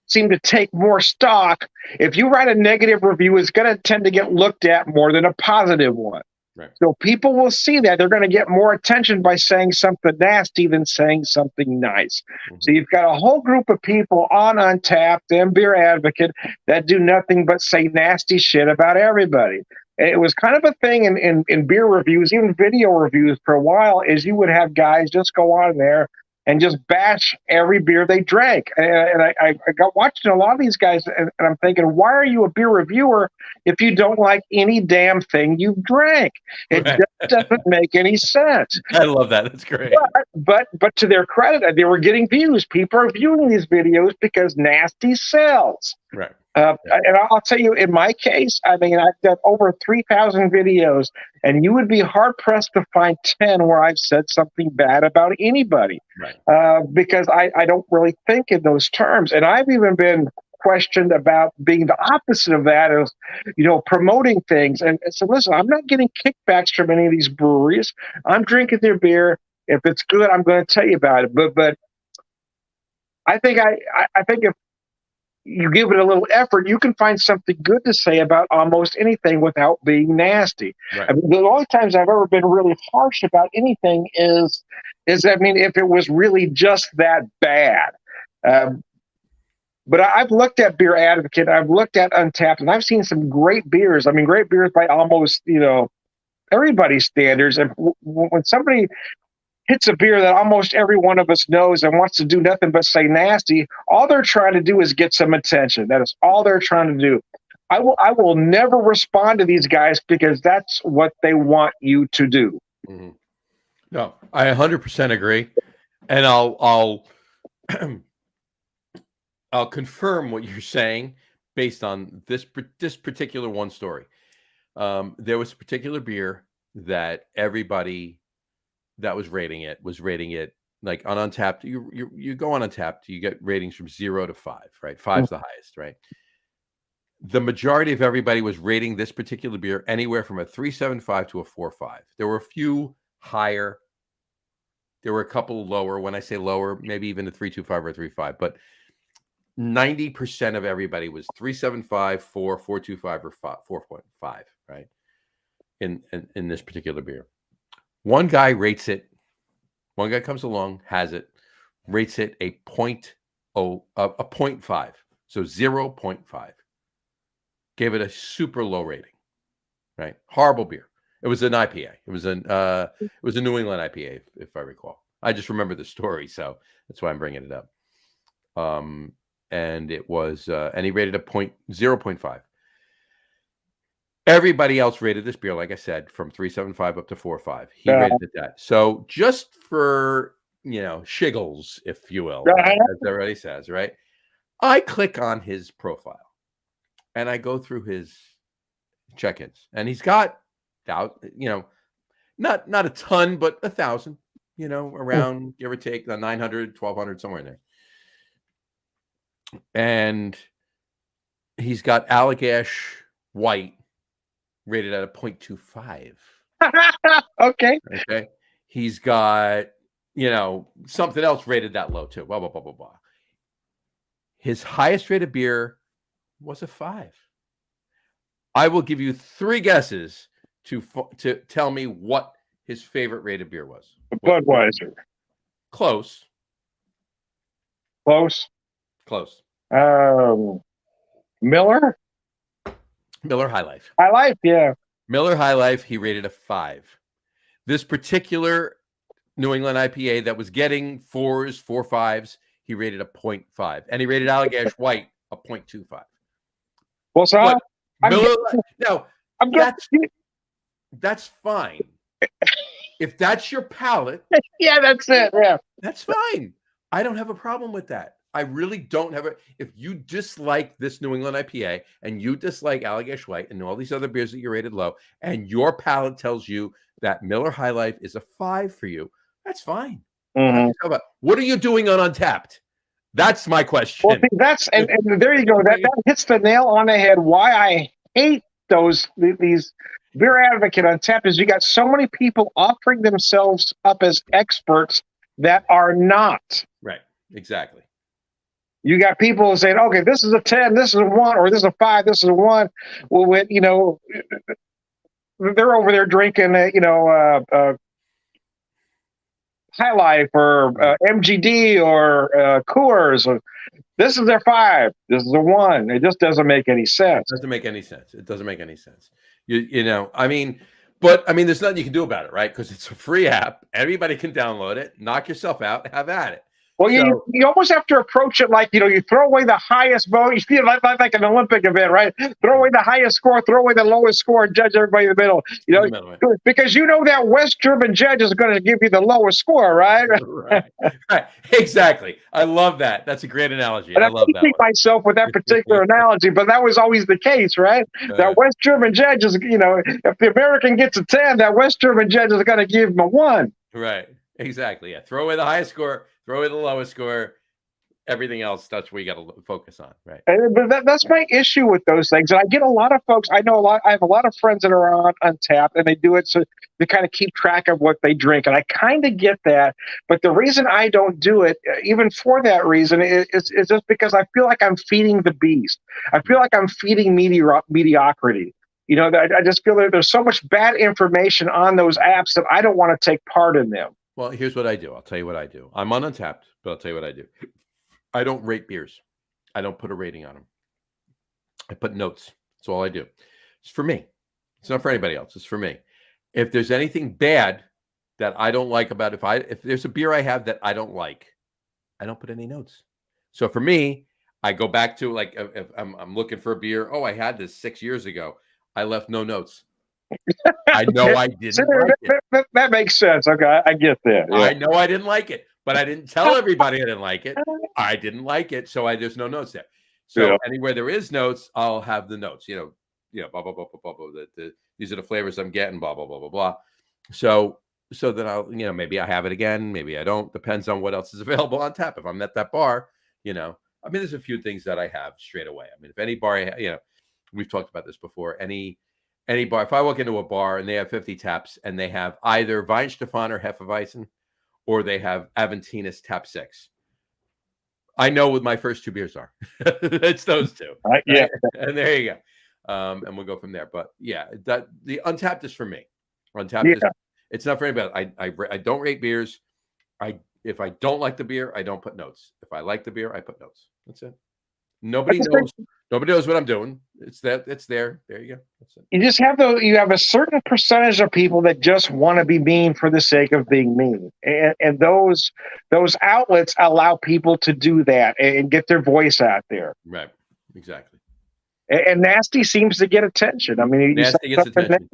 seem to take more stock. If you write a negative review, it's going to tend to get looked at more than a positive one. Right. So people will see that. They're going to get more attention by saying something nasty than saying something nice. So you've got a whole group of people on Untapped and Beer Advocate that do nothing but say nasty shit about everybody. It was kind of a thing in beer reviews, even video reviews for a while, is you would have guys just go on there and just bash every beer they drank. And I got watching a lot of these guys, and I'm thinking, why are you a beer reviewer if you don't like any damn thing you drank? It just doesn't make any sense. I love that. That's great. But to their credit, they were getting views. People are viewing these videos because nasty sells. Right. And I'll tell you, in my case, I mean, I've done over 3,000 videos, and you would be hard-pressed to find 10 where I've said something bad about anybody. Right. Because I don't really think in those terms. And I've even been questioned about being the opposite of that, is, promoting things. And so, listen, I'm not getting kickbacks from any of these breweries. I'm drinking their beer. If it's good, I'm going to tell you about it. But I think if you give it a little effort, you can find something good to say about almost anything without being nasty. Right. I mean, the only times I've ever been really harsh about anything is if it was really just that bad. But I've looked at Beer Advocate, I've looked at Untapped, and I've seen some great beers. I mean, great beers by almost, everybody's standards. And when somebody hits a beer that almost every one of us knows and wants to do nothing but say nasty, all they're trying to do is get some attention. That is all they're trying to do. I will never respond to these guys because that's what they want you to do. Mm-hmm. No, I 100% agree, and I'll I'll confirm what you're saying based on this particular one story. There was a particular beer that everybody that was rating it like on Untapped. You go on Untapped, you get ratings from 0 to 5, right? 5's the highest, right? The majority of everybody was rating this particular beer anywhere from a 3.75 to a 4.5. There were a few higher. There were a couple lower. When I say lower, maybe even a 3.25 or 3.5, but 90% of everybody was 3.75, 4, 4.25, or 4.5, right? In this particular beer. One guy rates it. One guy comes along, has it, rates it a 0.5. So 0.5. Gave it a super low rating, right? Horrible beer. It was an IPA. It was a New England IPA, if I recall. I just remember the story, so that's why I'm bringing it up. And it was, and he rated a 0.5. Everybody else rated this beer, like I said, from 3.75 up to 4.5. He rated it that. So just for, shiggles, if you will, as everybody says, right? I click on his profile and I go through his check-ins, and he's got, not a ton, but 1,000, around, give or take, 900, 1,200, somewhere in there. And he's got Allagash White rated at a 0.25. Okay. He's got, something else rated that low too. Blah, blah, blah, blah, blah. His highest rated beer was a 5. I will give you 3 guesses to tell me what his favorite rated beer was? Budweiser. Close. Close. Close. Miller. Miller High Life. High Life, yeah. Miller High Life, he rated a 5. This particular New England IPA that was getting 4s, 4 5s, he rated a 0.5. And he rated Allagash White a 0.25. Well, so that's fine. If that's your palate, yeah, that's it. Yeah, that's fine. I don't have a problem with that. I really don't have if you dislike this New England IPA and you dislike Allagash White and all these other beers that you rated low, and your palate tells you that Miller High Life is a 5 for you, that's fine. Mm-hmm. What are you doing on Untapped? That's my question. Well, that's and there you go. That hits the nail on the head. Why I hate these beer advocate Untapped is you got so many people offering themselves up as experts that are not. Right. Exactly. You got people saying, okay, this is a 10, this is a 1, or this is a 5, this is a 1. Well, with, they're over there drinking, High Life or MGD or Coors. This is their 5. This is a 1. It just doesn't make any sense. It doesn't make any sense. It doesn't make any sense. But there's nothing you can do about it, right? Because it's a free app. Everybody can download it. Knock yourself out. Have at it. Well, you almost have to approach it like, you throw away the highest vote. You feel like an Olympic event, right? Throw away the highest score, throw away the lowest score, and judge everybody in the middle. Because that West German judge is going to give you the lowest score, right? Right. Exactly. I love that. That's a great analogy. And I love that. Myself with that particular analogy, but that was always the case, right? That West German judge is, if the American gets a 10, that West German judge is going to give him a 1. Right. Exactly. Yeah. Throw away the highest score. Throw away the lowest score. Everything else, that's where you got to focus on, right? But that's my issue with those things. And I get a lot of folks. I have a lot of friends that are on Untapped, and they do it so they kind of keep track of what they drink. And I kind of get that. But the reason I don't do it, even for that reason, is just because I feel like I'm feeding the beast. I feel like I'm feeding mediocrity. I just feel that there's so much bad information on those apps that I don't want to take part in them. Well, here's what I do. I'll tell you what I do. I'm on Untapped, but I'll tell you what I do. I don't rate beers. I don't put a rating on them. I put notes. That's all I do. It's for me. It's not for anybody else. It's for me. If there's anything bad that I don't like about if there's a beer I have that I don't like, I don't put any notes. So for me, I go back to like if I'm looking for a beer. Oh, I had this 6 years ago. I left no notes. I know I didn't like it. That makes sense. Okay, I get that. Yeah. I know I didn't like it, but I didn't tell everybody I didn't like it. I didn't like it, so there's no notes there. So anywhere there is notes, I'll have the notes. Blah blah blah blah blah blah. These are the flavors I'm getting. Blah blah blah blah blah. So then I'll maybe I have it again, maybe I don't. Depends on what else is available on tap. If I'm at that bar, there's a few things that I have straight away. If any bar, we've talked about this before. Any bar, if I walk into a bar and they have 50 taps and they have either Weihenstephan or Hefeweizen, or they have Aventinus Tap 6, I know what my first 2 beers are. It's those 2. Yeah. And there you go. And we'll go from there. But yeah, the Untapped is for me. Untapped is, it's not for anybody. I don't rate beers. If I don't like the beer, I don't put notes. If I like the beer, I put notes. That's it. Nobody knows what I'm doing. It's there. There you go. That's it. You just have you have a certain percentage of people that just want to be mean for the sake of being mean. And those outlets allow people to do that and get their voice out there. Right. Exactly. And nasty seems to get attention. Nasty gets attention.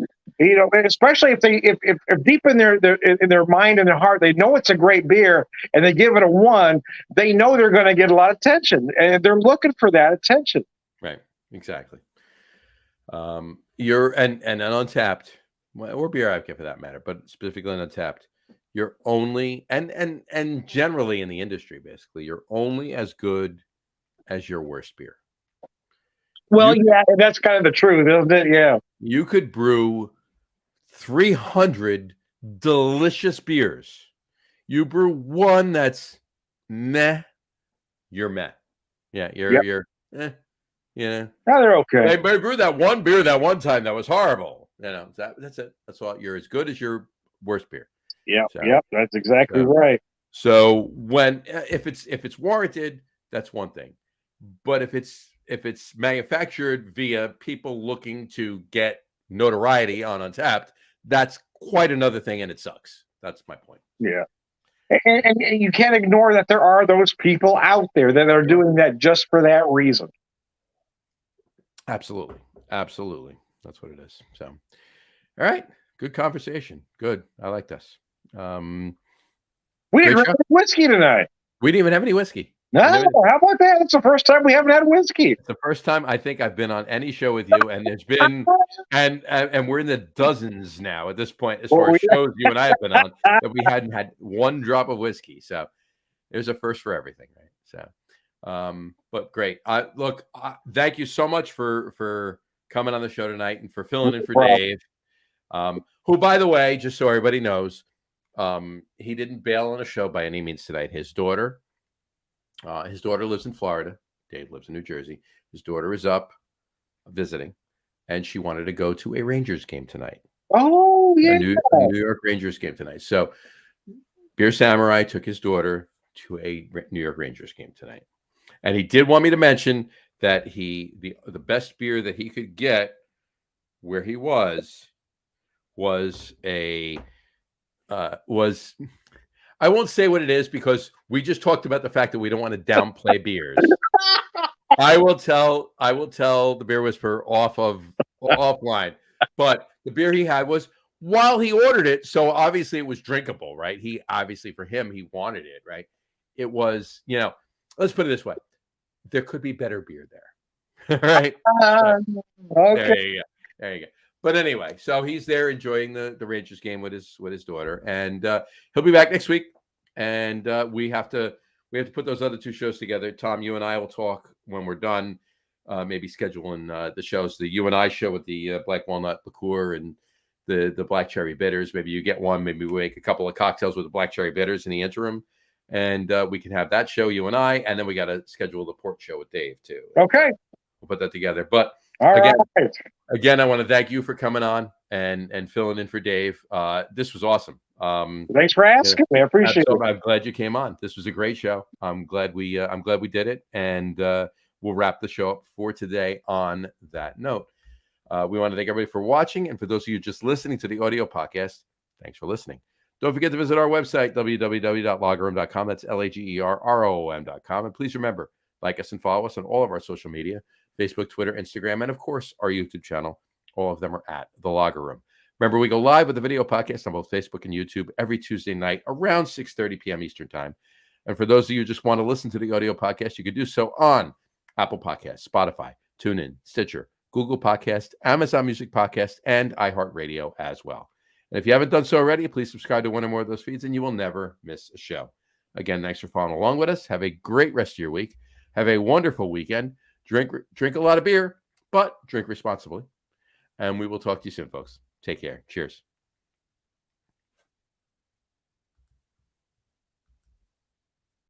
Especially if deep in their mind and their heart, they know it's a great beer and they give it a 1, they know they're going to get a lot of attention and they're looking for that attention. Right. Exactly. You're and Untapped, or beer advocate for that matter, but specifically on Untapped, you're only and generally in the industry, basically, you're only as good as your worst beer. Well, that's kind of the truth, isn't it? Yeah. You could brew 300 delicious beers. You brew one that's meh, you're meh. Yeah, you're eh. Yeah. No, they're okay. They brewed that one beer that one time that was horrible. That's it. That's all. You're as good as your worst beer. Yeah, So, yep, that's exactly right. So when if it's warranted, that's one thing. But if it's manufactured via people looking to get notoriety on Untapped, that's quite another thing, and it sucks. That's my point. Yeah. And you can't ignore that there are those people out there that are doing that just for that reason. Absolutely. Absolutely. That's what it is. So, all right. Good conversation. Good. I like this. We didn't Great drink show. any whiskey tonight. We didn't even have any whiskey. No, how about that? It's the first time we haven't had whiskey. It's the first time I think I've been on any show with you, and there's been and we're in the dozens now at this point as far as shows you and I have been on that we hadn't had one drop of whiskey. So it was a first for everything, right? So, but great. Look, thank you so much for coming on the show tonight and for filling in for Dave, who, by the way, just so everybody knows, he didn't bail on a show by any means tonight. His daughter lives in Florida. Dave lives in New Jersey. His daughter is up visiting, and she wanted to go to a Rangers game tonight. Oh, yeah. A New York Rangers game tonight. So Beer Samurai took his daughter to a New York Rangers game tonight. And he did want me to mention that the best beer that he could get where he was a I won't say what it is because we just talked about the fact that we don't want to downplay beers. I will tell the Beer Whisperer offline. But the beer he had was while he ordered it, so obviously it was drinkable, right? He obviously for him he wanted it, right? It was, let's put it this way: there could be better beer there, right? Okay. There you go. But anyway, so he's there enjoying the Rangers game with his daughter, and he'll be back next week. And we have to put those other two shows together. Tom, you and I will talk when we're done. Maybe scheduling the shows, the you and I show with the black walnut liqueur and the black cherry bitters. Maybe you get one. Maybe we make a couple of cocktails with the black cherry bitters in the interim, and we can have that show, you and I, and then we got to schedule the port show with Dave too. Okay, we'll put that together. But again, I want to thank you for coming on and filling in for Dave. This was awesome. Thanks for asking. I appreciate it. I'm glad you came on. This was a great show. I'm glad we did it, and we'll wrap the show up for today on that note. We want to thank everybody for watching, and for those of you just listening to the audio podcast, thanks for listening. Don't forget to visit our website, www.lagerroom.com. That's LAGERROOM.com. And please remember, like us and follow us on all of our social media, Facebook, Twitter, Instagram, and of course, our YouTube channel. All of them are at The Lager Room. Remember, we go live with the video podcast on both Facebook and YouTube every Tuesday night around 6:30 p.m. Eastern Time. And for those of you who just want to listen to the audio podcast, you can do so on Apple Podcasts, Spotify, TuneIn, Stitcher, Google Podcasts, Amazon Music Podcasts, and iHeartRadio as well. And if you haven't done so already, please subscribe to one or more of those feeds, and you will never miss a show. Again, thanks for following along with us. Have a great rest of your week. Have a wonderful weekend. Drink a lot of beer, but drink responsibly. And we will talk to you soon, folks. Take care. Cheers.